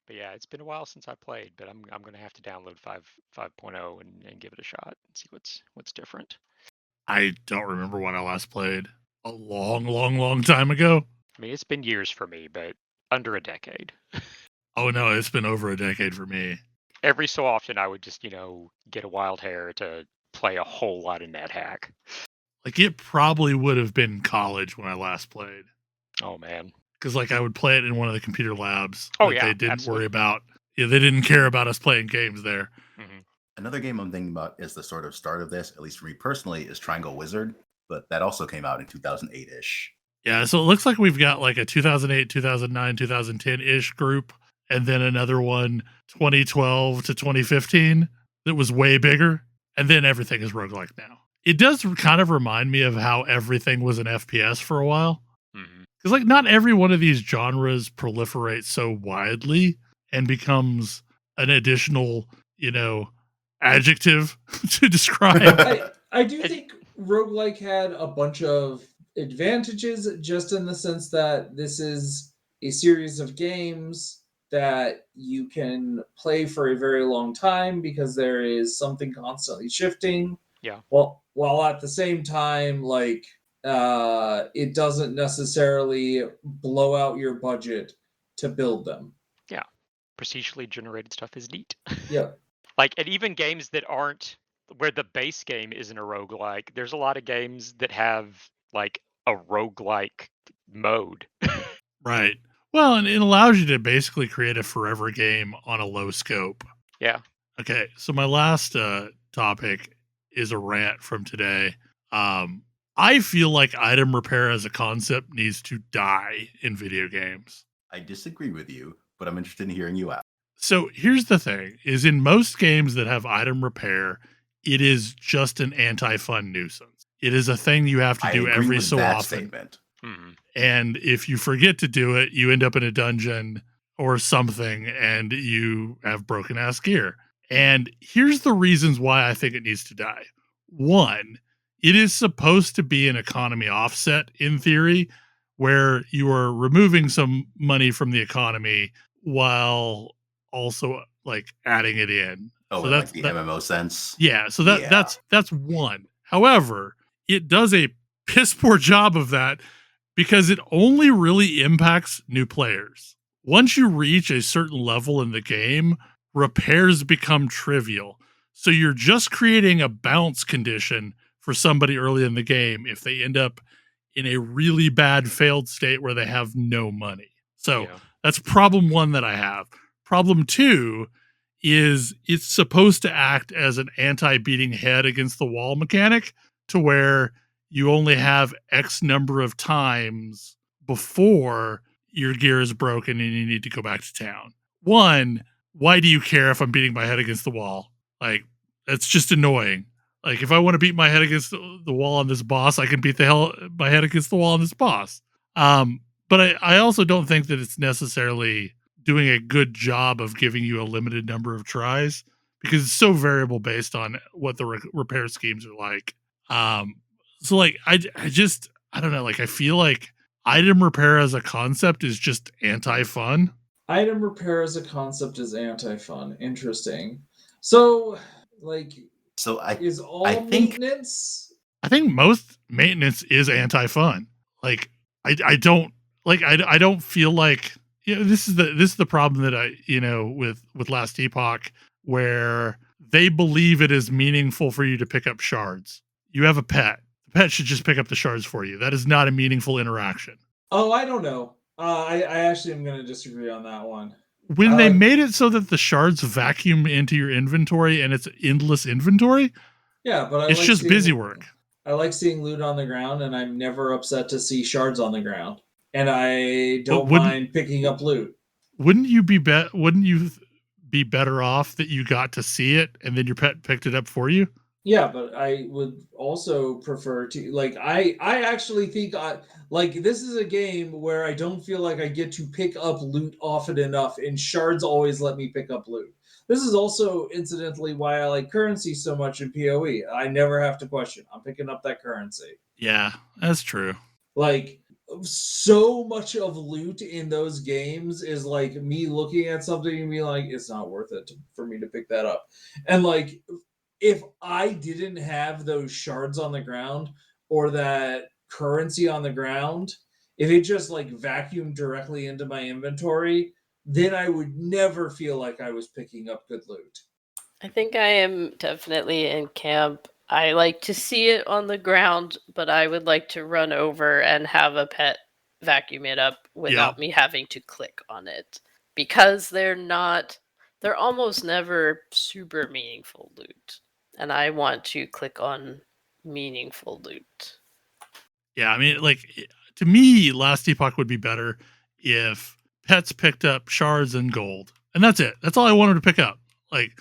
But yeah, it's been a while since I played, but I'm gonna have to download 5.0 and give it a shot and see what's different. I don't remember when I last played. A long time ago. I mean, it's been years for me, but under a decade. Oh no, it's been over a decade for me. Every so often, I would just get a wild hair to play a whole lot of NetHack. Like it probably would have been college when I last played. Oh man. Because like I would play it in one of the computer labs. Oh, that yeah, they didn't absolutely. worry about. Yeah, they didn't care about us playing games there. Mhm. Another game I'm thinking about is the sort of start of this, at least for me personally, is Triangle Wizard, but that also came out in 2008-ish. Yeah, so it looks like we've got like a 2008, 2009, 2010-ish group, and then another one 2012 to 2015 that was way bigger, and then everything is roguelike now. It does kind of remind me of how everything was an FPS for a while. Mhm. Because like not every one of these genres proliferates so widely and becomes an additional, adjective to describe. I do think roguelike had a bunch of advantages just in the sense that this is a series of games that you can play for a very long time because there is something constantly shifting. Yeah. While at the same time, like it doesn't necessarily blow out your budget to build them. Yeah. Procedurally generated stuff is neat. Yeah. Like, and even games that aren't where the base game isn't a roguelike, there's a lot of games that have like a roguelike mode. Right. Well, and it allows you to basically create a forever game on a low scope. Yeah. Okay, so my last topic is a rant from today. I feel like item repair as a concept needs to die in video games. I disagree with you, but I'm interested in hearing you out. So here's the thing, is in most games that have item repair, it is just an anti-fun nuisance. It is a thing you have to I do agree every with so that often. statement. Mhm. And if you forget to do it, you end up in a dungeon or something and you have broken ass gear. And here's the reasons why I think it needs to die. One, it is supposed to be an economy offset in theory, where you are removing some money from the economy while also like adding it in. Oh, So in that's like the MMO sense? yeah, so Yeah. that's one. However, it does a piss poor job of that because it only really impacts new players. Once you reach a certain level in the game, repairs become trivial. So you're just creating a bounce condition for somebody early in the game if they end up in a really bad failed state where they have no money. So Yeah. that's problem one that I have. Problem two is it's supposed to act as an anti-beating head against the wall mechanic to where you only have X number of times before your gear is broken and you need to go back to town. One, why do you care if I'm beating my head against the wall? Like, that's just annoying. Like, if I want to beat my head against the wall on this boss, I can beat my head against the wall on this boss. But I also don't think that it's necessarily doing a good job of giving you a limited number of tries because it's so variable based on what the repair schemes are like. So like I don't know, like I feel like item repair as a concept is just anti-fun. Item repair as a concept is anti-fun. Interesting. So, like, So is all I think- maintenance? I think most maintenance is anti-fun. Like I don't like I don't feel like this is the problem that I with Last Epoch where they believe it is meaningful for you to pick up shards. You have a pet. The pet should just pick up the shards for you. That is not a meaningful interaction. Oh, I don't know. I actually am going to disagree on that one. When they made it so that the shards vacuum into your inventory and it's endless inventory, yeah, but it's just busy work. I like seeing loot on the ground, and I'm never upset to see shards on the ground. And I don't mind picking up loot. wouldn't you be better off that you got to see it and then your pet picked it up for you? Yeah, but I would also prefer to like I actually think this is a game where I don't feel like I get to pick up loot often enough, and shards always let me pick up loot. This is also incidentally why I like currency so much in PoE. I never have to question. I'm picking up that currency. Yeah, that's true. Like so much of loot in those games is like me looking at something and being like, it's not worth it for me to pick that up. And like if I didn't have those shards on the ground or that currency on the ground, if it just like vacuumed directly into my inventory, then I would never feel like I was picking up good loot. I think I am definitely in camp. I like to see it on the ground, but I would like to run over and have a pet vacuum it up without me having to click on it. Because they're almost never super meaningful loot. And I want to click on meaningful loot. Yeah, I mean, like, to me, Last Epoch would be better if pets picked up shards and gold. And that's it. That's all I wanted to pick up. Like,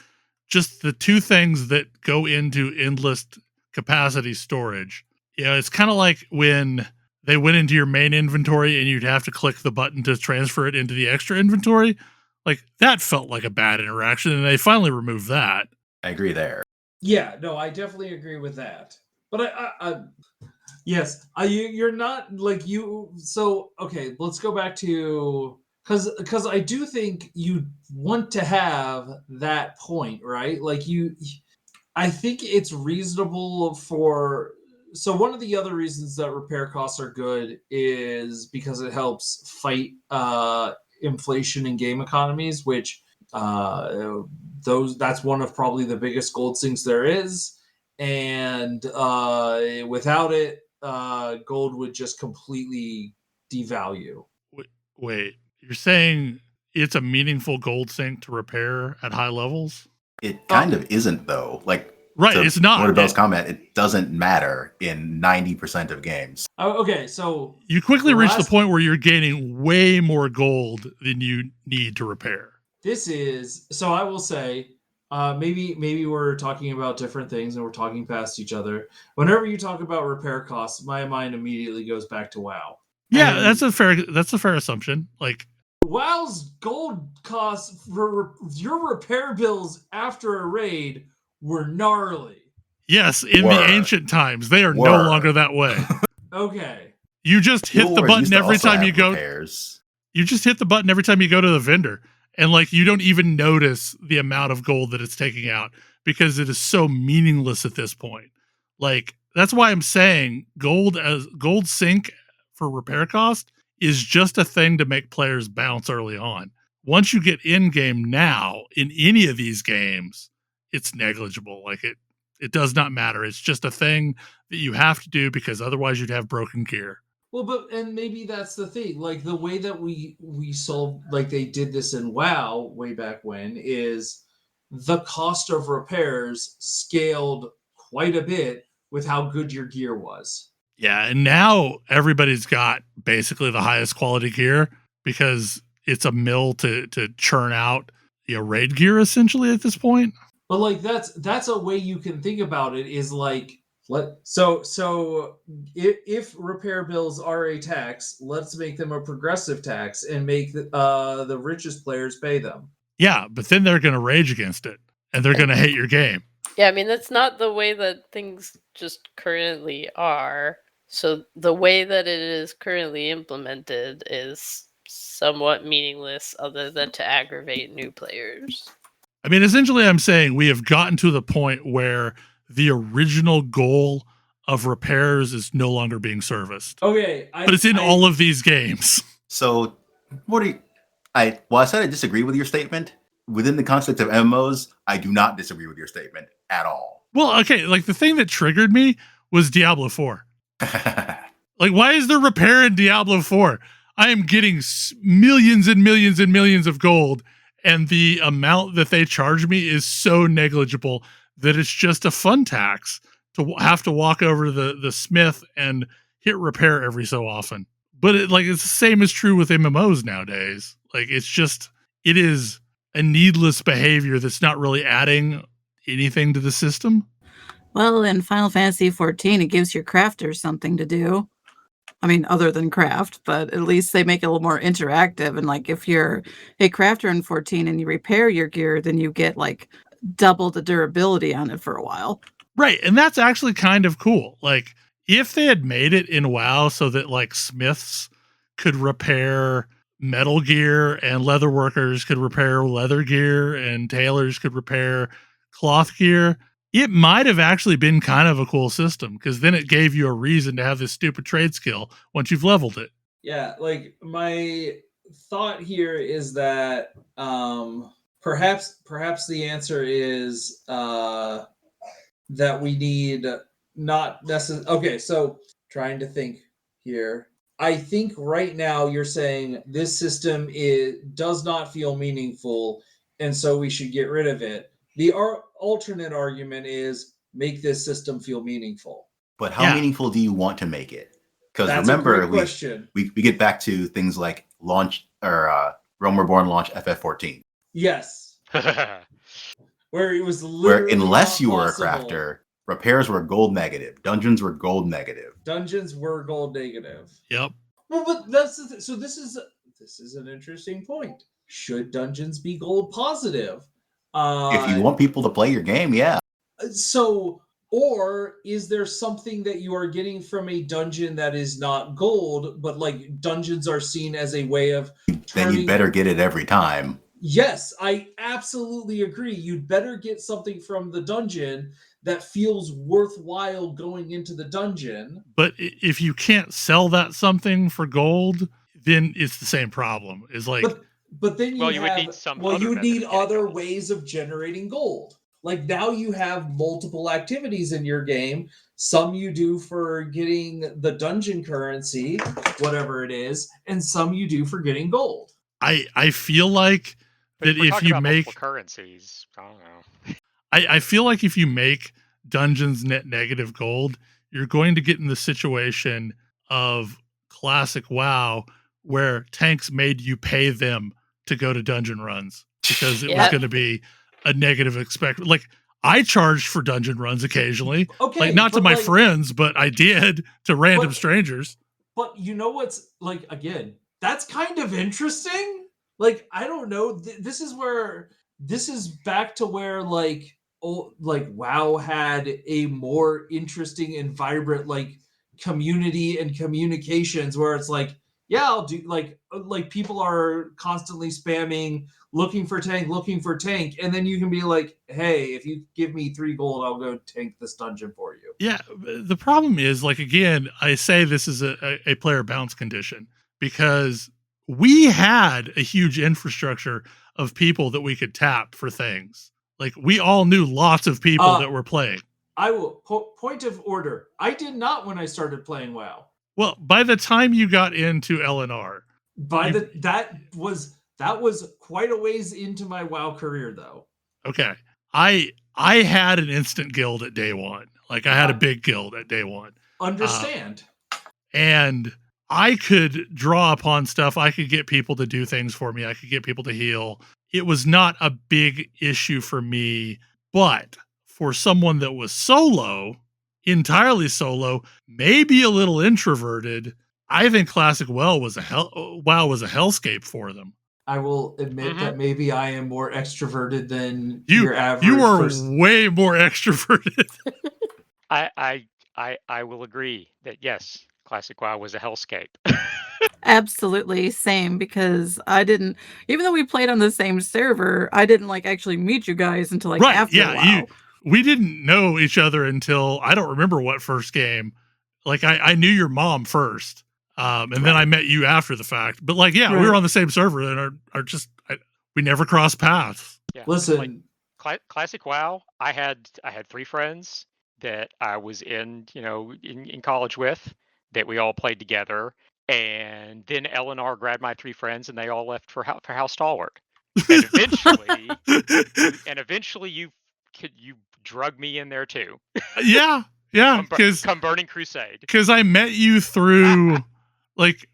just the two things that go into endless capacity storage. You know, it's kind of like when they went into your main inventory and you'd have to click the button to transfer it into the extra inventory. Like, that felt like a bad interaction, and they finally removed that. I agree there. Yeah, no, I definitely agree with that. But yes, you're not like you. So okay, let's go back to because I do think you want to have that point, right? Like I think it's reasonable for. So one of the other reasons that repair costs are good is because it helps fight inflation in game economies, which that's one of probably the biggest gold sinks there is, and without it, gold would just completely devalue. Wait, you're saying it's a meaningful gold sink to repair at high levels? It kind of isn't, though. Like, right, it's not. One of Bill's comment, it doesn't matter in 90% of games. Okay, so you quickly reach the point where you're gaining way more gold than you need to repair. This is so. I will say, maybe we're talking about different things and we're talking past each other. Whenever you talk about repair costs, my mind immediately goes back to WoW. Yeah, and that's a fair assumption. Like WoW's gold costs for your repair bills after a raid were gnarly. Yes, in the ancient times, they are no longer that way. Okay. You just hit the button every time you go. You just hit the button every time you go to the vendor. And like you don't even notice the amount of gold that it's taking out because it is so meaningless at this point. Like that's why I'm saying gold sink for repair cost is just a thing to make players bounce early on. Once you get in game now in any of these games, it's negligible. Like it does not matter. It's just a thing that you have to do because otherwise you'd have broken gear. Well, and maybe that's the thing. Like the way that we solved, like they did this in WoW way back when, is the cost of repairs scaled quite a bit with how good your gear was. Yeah, and now everybody's got basically the highest quality gear because it's a mill to churn out raid gear essentially at this point. But like that's a way you can think about it. Is like. So if repair bills are a tax, let's make them a progressive tax and make the richest players pay them. Yeah, but then they're going to rage against it and they're going to hate your game. Yeah, I mean, that's not the way that things just currently are. So the way that it is currently implemented is somewhat meaningless other than to aggravate new players. I mean, essentially I'm saying we have gotten to the point where the original goal of repairs is no longer being serviced. Okay. But it's in all of these games. So what do you... I said I disagree with your statement. Within the context of MMOs, I do not disagree with your statement at all. Well, okay, like the thing that triggered me was Diablo 4. Like, why is there repair in Diablo 4? I am getting millions and millions and millions of gold, and the amount that they charge me is so negligible that it's just a fun tax to have to walk over to the smith and hit repair every so often. But it's the same is true with MMOs nowadays. Like, it is a needless behavior that's not really adding anything to the system. Well, in Final Fantasy XIV, it gives your crafters something to do. I mean, other than craft, but at least they make it a little more interactive. And like, if you're a crafter in 14 and you repair your gear, then you get like double the durability on it for a while. Right. And that's actually kind of cool. Like, if they had made it in WoW so that like smiths could repair metal gear and leather workers could repair leather gear and tailors could repair cloth gear, it might have actually been kind of a cool system, because then it gave you a reason to have this stupid trade skill once you've leveled it. Yeah, like my thought here is that perhaps the answer is that we need not necessarily. Okay, so trying to think here. I think right now you're saying this system does not feel meaningful, and so we should get rid of it. The alternate argument is make this system feel meaningful. But how meaningful do you want to make it? Because remember, we get back to things like launch or Realm Reborn launch FF14. Yes. Where it was literally unless you were a crafter, repairs were gold negative. Dungeons were gold negative. Yep. Well, but that's the so this is an interesting point. Should dungeons be gold positive? If you want people to play your game, yeah. So, or is there something that you are getting from a dungeon that is not gold, but like dungeons are seen as a way of then you better get it every time. Yes, I absolutely agree. You'd better get something from the dungeon that feels worthwhile going into the dungeon. But if you can't sell that something for gold, then it's the same problem. It's like, but then you would need some. You would need other ways of generating gold. Like now you have multiple activities in your game. Some you do for getting the dungeon currency, whatever it is, and some you do for getting gold. I feel like that if you make currencies, I don't know. I feel like if you make dungeons net negative gold, you're going to get in the situation of classic WoW where tanks made you pay them to go to dungeon runs because it was going to be a negative expect. Like I charged for dungeon runs occasionally, like not to my friends, but I did to random strangers. But you know what's like, again, that's kind of interesting. Like, I don't know. This is back to where like WoW had a more interesting and vibrant like community and communications where it's like, yeah, I'll do like people are constantly spamming looking for tank, and then you can be like, hey, if you give me 3 gold, I'll go tank this dungeon for you. Yeah, the problem is, like, again, I say this is a player bounce condition because we had a huge infrastructure of people that we could tap for things. Like, we all knew lots of people that were playing. I will point of order. I did not when I started playing WoW. Well, by the time you got into LNR, that was quite a ways into my WoW career, though. Okay, I had an instant guild at day one. Like I had a big guild at day one. Understand? And I could draw upon stuff. I could get people to do things for me. I could get people to heal. It was not a big issue for me, but for someone that was solo, entirely solo, maybe a little introverted, I think Classic WoW was a hellscape for them. I will admit that maybe I am more extroverted than your average. You are way more extroverted. I will agree that yes, Classic WoW was a hellscape. Absolutely, same, because I didn't, even though we played on the same server, I didn't like actually meet you guys until like after WoW. We didn't know each other until I don't remember what first game. Like I knew your mom first. And then I met you after the fact. But like, we were on the same server and we never crossed paths. Yeah. Listen, like, Classic WoW, I had 3 friends that I was in college with that we all played together. And then LNR grabbed my 3 friends and they all left for House Stalwart. And eventually you drug me in there too. Yeah. Come Burning Crusade. Because I met you through like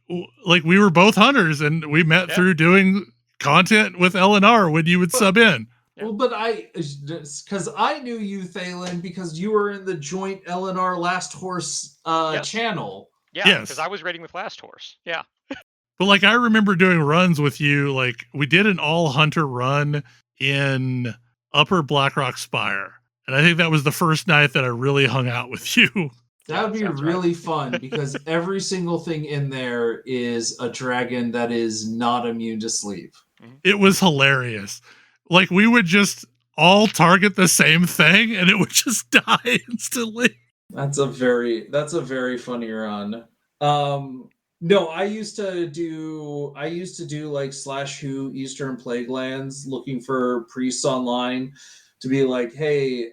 we were both hunters, and we met through doing content with LNR when you would sub in. Well, but because I knew you, Thalen, because you were in the joint LNR Last Horse channel. Yeah, because I was raiding with Last Horse. Yeah. But like I remember doing runs with you. Like we did an all hunter run in Upper Blackrock Spire, and I think that was the first night that I really hung out with you. That would be really fun because every single thing in there is a dragon that is not immune to sleep. It was hilarious. Like we would just all target the same thing and it would just die instantly. That's a very funny run. No, I used to do like /who Eastern Plaguelands looking for priests online to be like, hey,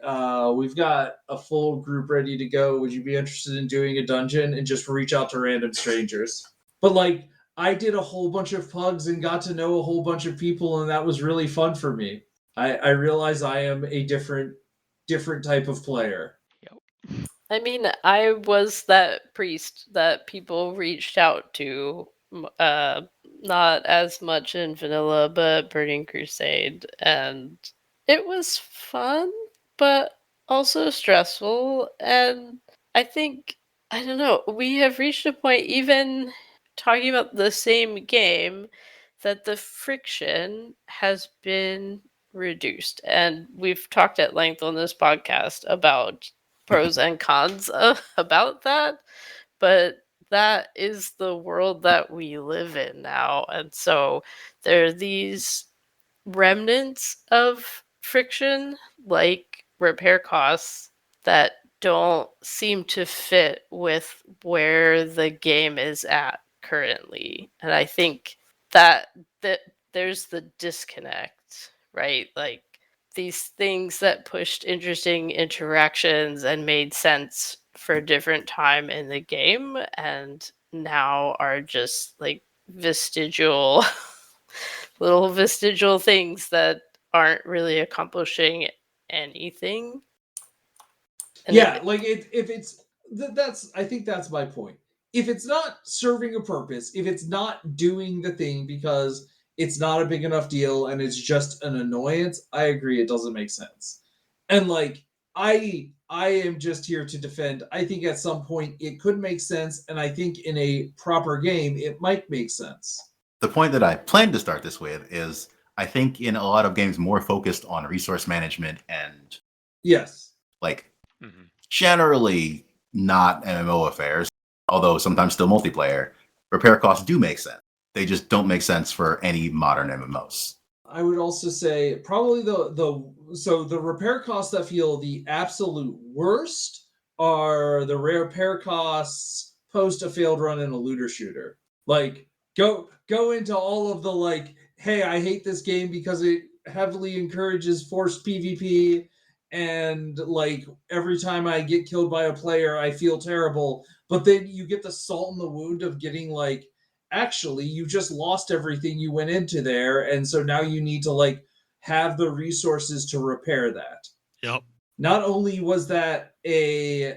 we've got a full group ready to go. Would you be interested in doing a dungeon? And just reach out to random strangers. But like I did a whole bunch of pugs and got to know a whole bunch of people, and that was really fun for me. I realize I am a different type of player. I mean, I was that priest that people reached out to, not as much in vanilla, but Burning Crusade, and it was fun, but also stressful, and I think, I don't know, we have reached a point, even talking about the same game, that the friction has been reduced, and we've talked at length on this podcast about pros and cons about that, but that is the world that we live in now, and so there are these remnants of friction, like repair costs, that don't seem to fit with where the game is at currently, and I think that there's the disconnect, right? Like these things that pushed interesting interactions and made sense for a different time in the game and now are just like vestigial little vestigial things that aren't really accomplishing anything. And if it's that's I think that's my point. If it's not serving a purpose, if it's not doing the thing because it's not a big enough deal and it's just an annoyance, I agree it doesn't make sense. And like I am just here to defend. I think at some point it could make sense, and I think in a proper game it might make sense. The point that I plan to start this with is I think in a lot of games more focused on resource management and like generally not MMO affairs, although sometimes still multiplayer, repair costs do make sense. They just don't make sense for any modern MMOs. I would also say probably the repair costs that feel the absolute worst are the repair costs post a failed run in a looter shooter. Like go into all of the like, hey, I hate this game because it heavily encourages forced PvP, and like every time I get killed by a player I feel terrible, but then you get the salt in the wound of getting like, actually you just lost everything you went into there, and so now you need to like have the resources to repair that. Yep. Not only was that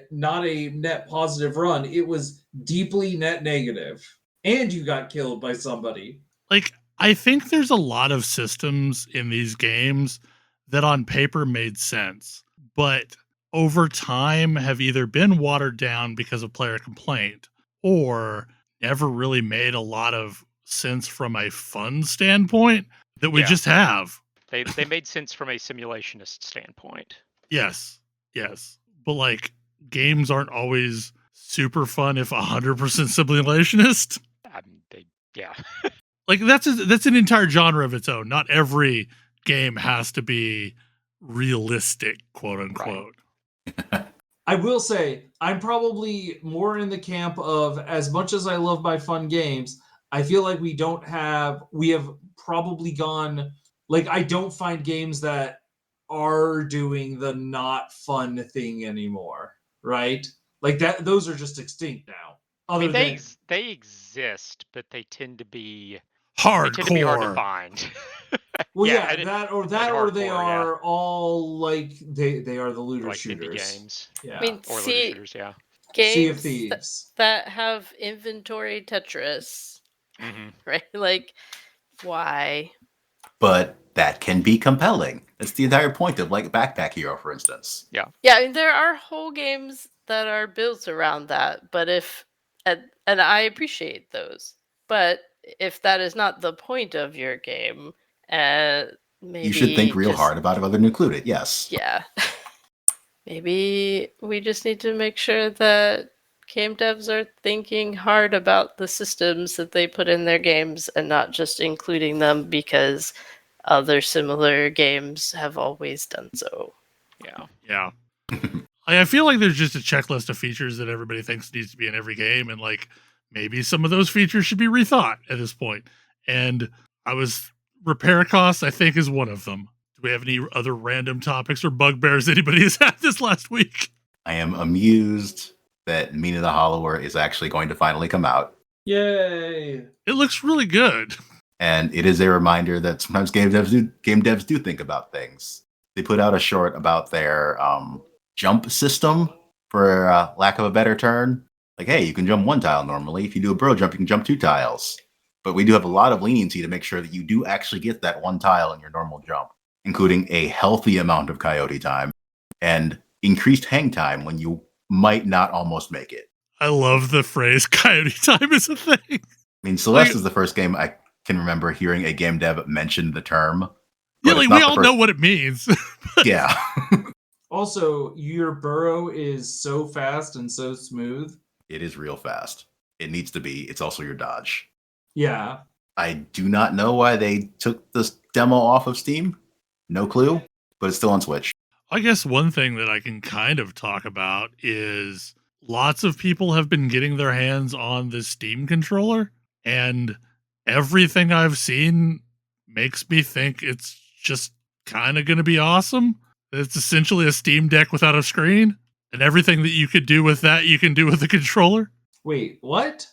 not a net positive run, it was deeply net negative, and you got killed by somebody. Like I think there's a lot of systems in these games that on paper made sense, but over time have either been watered down because of player complaint or never really made a lot of sense from a fun standpoint that we just have. They made sense from a simulationist standpoint. Yes. But like games aren't always super fun if 100% simulationist. Like that's an entire genre of its own. Not every game has to be realistic, quote unquote. Right. I will say I'm probably more in the camp of, as much as I love my fun games, I feel like we have probably gone, like I don't find games that are doing the not fun thing anymore, right? Like that, those are just extinct now. They exist, but they tend to be hardcore. They tend to be hard to find. Well, or they are all like they are the looter shooters. Indie games. Yeah, I mean, or looter shooters. Yeah. Sea of games Thieves. that have inventory Tetris, right? Like, why? But that can be compelling. That's the entire point of like Backpack Hero, for instance. Yeah, I mean, there are whole games that are built around that, but and I appreciate those, but if that is not the point of your game, maybe You should think real just, hard about it whether to include it, yes. yeah. Maybe we just need to make sure that game devs are thinking hard about the systems that they put in their games and not just including them because other similar games have always done so. Yeah. I feel like there's just a checklist of features that everybody thinks needs to be in every game, and like maybe some of those features should be rethought at this point. And repair costs, I think, is one of them. Do we have any other random topics or bugbears anybody has had this last week? I am amused that Mina the Hollower is actually going to finally come out. Yay! It looks really good. And it is a reminder that sometimes game devs do think about things. They put out a short about their jump system, for lack of a better term. Like, hey, you can jump one tile normally. If you do a burrow jump, you can jump 2 tiles. But we do have a lot of leniency to make sure that you do actually get that 1 tile in your normal jump, including a healthy amount of coyote time and increased hang time when you might not almost make it. I love the phrase coyote time is a thing. I mean, Celeste is the first game I can remember hearing a game dev mention the term. Yeah, like we all know what it means. Yeah. Also, your burrow is so fast and so smooth. It is real fast. It needs to be. It's also your dodge. Yeah. I do not know why they took this demo off of Steam. No clue, but it's still on Switch. I guess one thing that I can kind of talk about is lots of people have been getting their hands on this Steam controller, and everything I've seen makes me think it's just kind of going to be awesome. It's essentially a Steam Deck without a screen, and everything that you could do with that, you can do with the controller. Wait, what?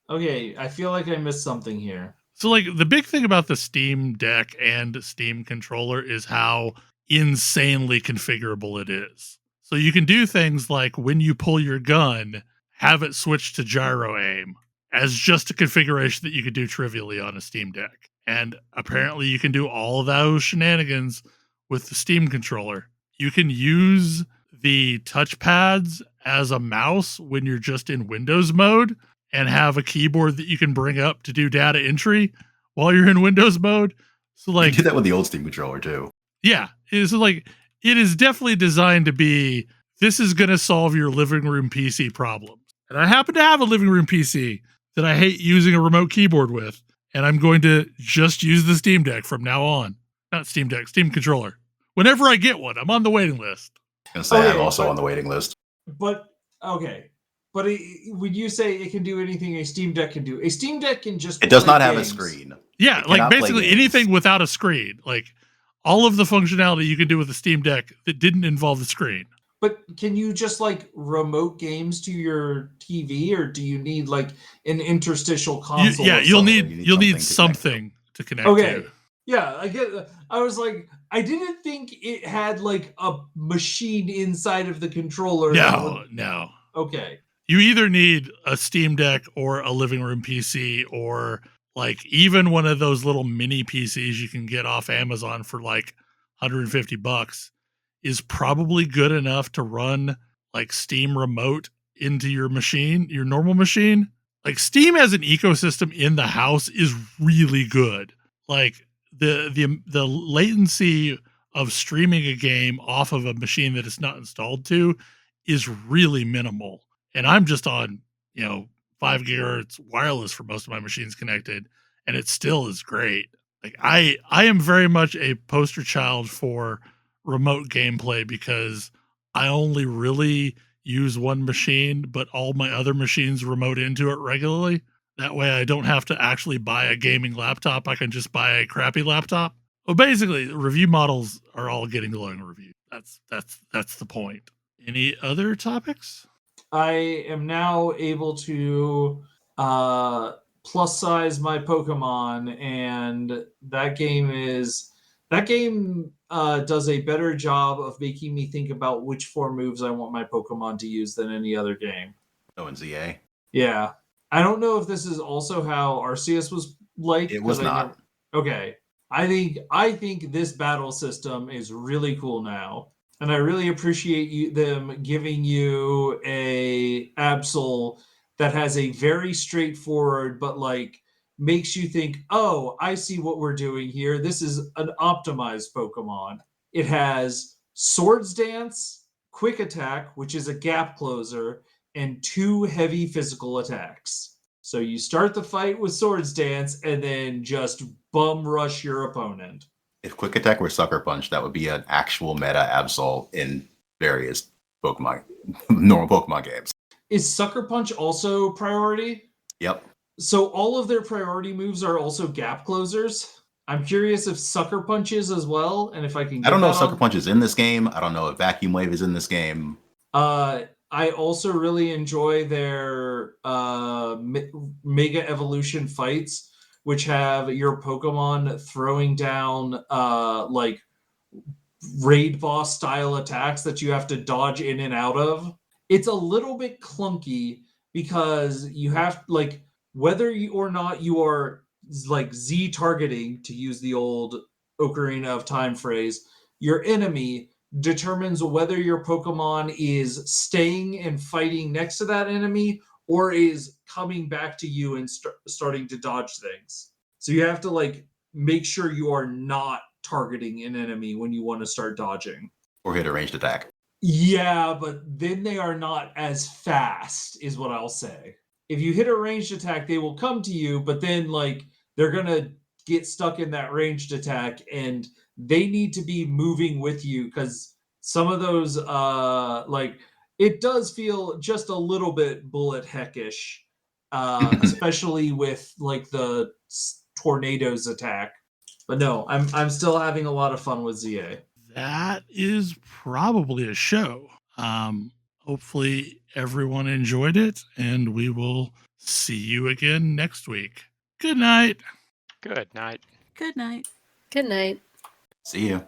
Okay, I feel like I missed something here. So, like, the big thing about the Steam Deck and Steam controller is how insanely configurable it is. So you can do things like when you pull your gun, have it switch to gyro aim as just a configuration that you could do trivially on a Steam Deck. And apparently you can do all of those shenanigans with the Steam controller. You can use the touchpads as a mouse when you're just in Windows mode and have a keyboard that you can bring up to do data entry while you're in Windows mode. So, like, you did that with the old Steam controller too. Yeah, it's like it is definitely designed to be. This is going to solve your living room PC problems. And I happen to have a living room PC that I hate using a remote keyboard with, and I'm going to just use the Steam Deck from now on. Not Steam Deck, Steam controller. Whenever I get one, I'm on the waiting list. I was going to say I'm also on the waiting list. But okay. But when you say it can do anything a Steam Deck can do, a Steam Deck can just It does not have games. a screen. Yeah, like basically anything without a screen. Like all of the functionality you can do with the Steam Deck that didn't involve the screen. But can you just like remote games to your TV, or do you need like an interstitial console? You'll need something to connect okay. to. Yeah, I get. I was like, I didn't think it had like a machine inside of the controller. No. Okay. You either need a Steam Deck or a living room PC, or like even one of those little mini PCs you can get off Amazon for like $150 is probably good enough to run like Steam Remote into your machine, your normal machine. Like Steam as an ecosystem in the house is really good. Like the latency of streaming a game off of a machine that it's not installed to is really minimal. And I'm just on, 5 gigahertz wireless for most of my machines connected, and it still is great. Like I am very much a poster child for remote gameplay because I only really use one machine, but all my other machines remote into it regularly. That way I don't have to actually buy a gaming laptop. I can just buy a crappy laptop. Well, basically, review models are all getting glowing reviews. That's the point. Any other topics? I am now able to plus size my Pokemon, and that game does a better job of making me think about which 4 moves I want my Pokemon to use than any other game. Oh, and ZA. Yeah. I don't know if this is also how Arceus was like. It was 'cause I not. never- Okay. I think this battle system is really cool now. And I really appreciate them giving you a Absol that has a very straightforward, but like makes you think, oh, I see what we're doing here. This is an optimized Pokemon. It has Swords Dance, Quick Attack, which is a gap closer, and 2 heavy physical attacks. So you start the fight with Swords Dance and then just bum rush your opponent. If Quick Attack were Sucker Punch, that would be an actual meta Absol in various Pokemon, normal Pokemon games. Is Sucker Punch also priority? Yep. So all of their priority moves are also gap closers. I'm curious if Sucker Punch is as well, and if I can get I don't know that if Sucker on- Punch is in this game. I don't know if Vacuum Wave is in this game. I also really enjoy their Mega Evolution fights, which have your Pokemon throwing down like raid boss style attacks that you have to dodge in and out of. It's a little bit clunky because you have like whether you or not you are like Z targeting, to use the old Ocarina of Time phrase, your enemy determines whether your Pokemon is staying and fighting next to that enemy or is coming back to you and starting to dodge things. So you have to like make sure you are not targeting an enemy when you want to start dodging. Or hit a ranged attack. Yeah, but then they are not as fast, is what I'll say. If you hit a ranged attack, they will come to you, but then like they're gonna get stuck in that ranged attack and they need to be moving with you because some of those like it does feel just a little bit bullet heckish, especially with like the tornadoes attack. But no, I'm still having a lot of fun with ZA. That is probably a show. Hopefully everyone enjoyed it, and we will see you again next week. Good night. Good night. Good night. Good night. See you.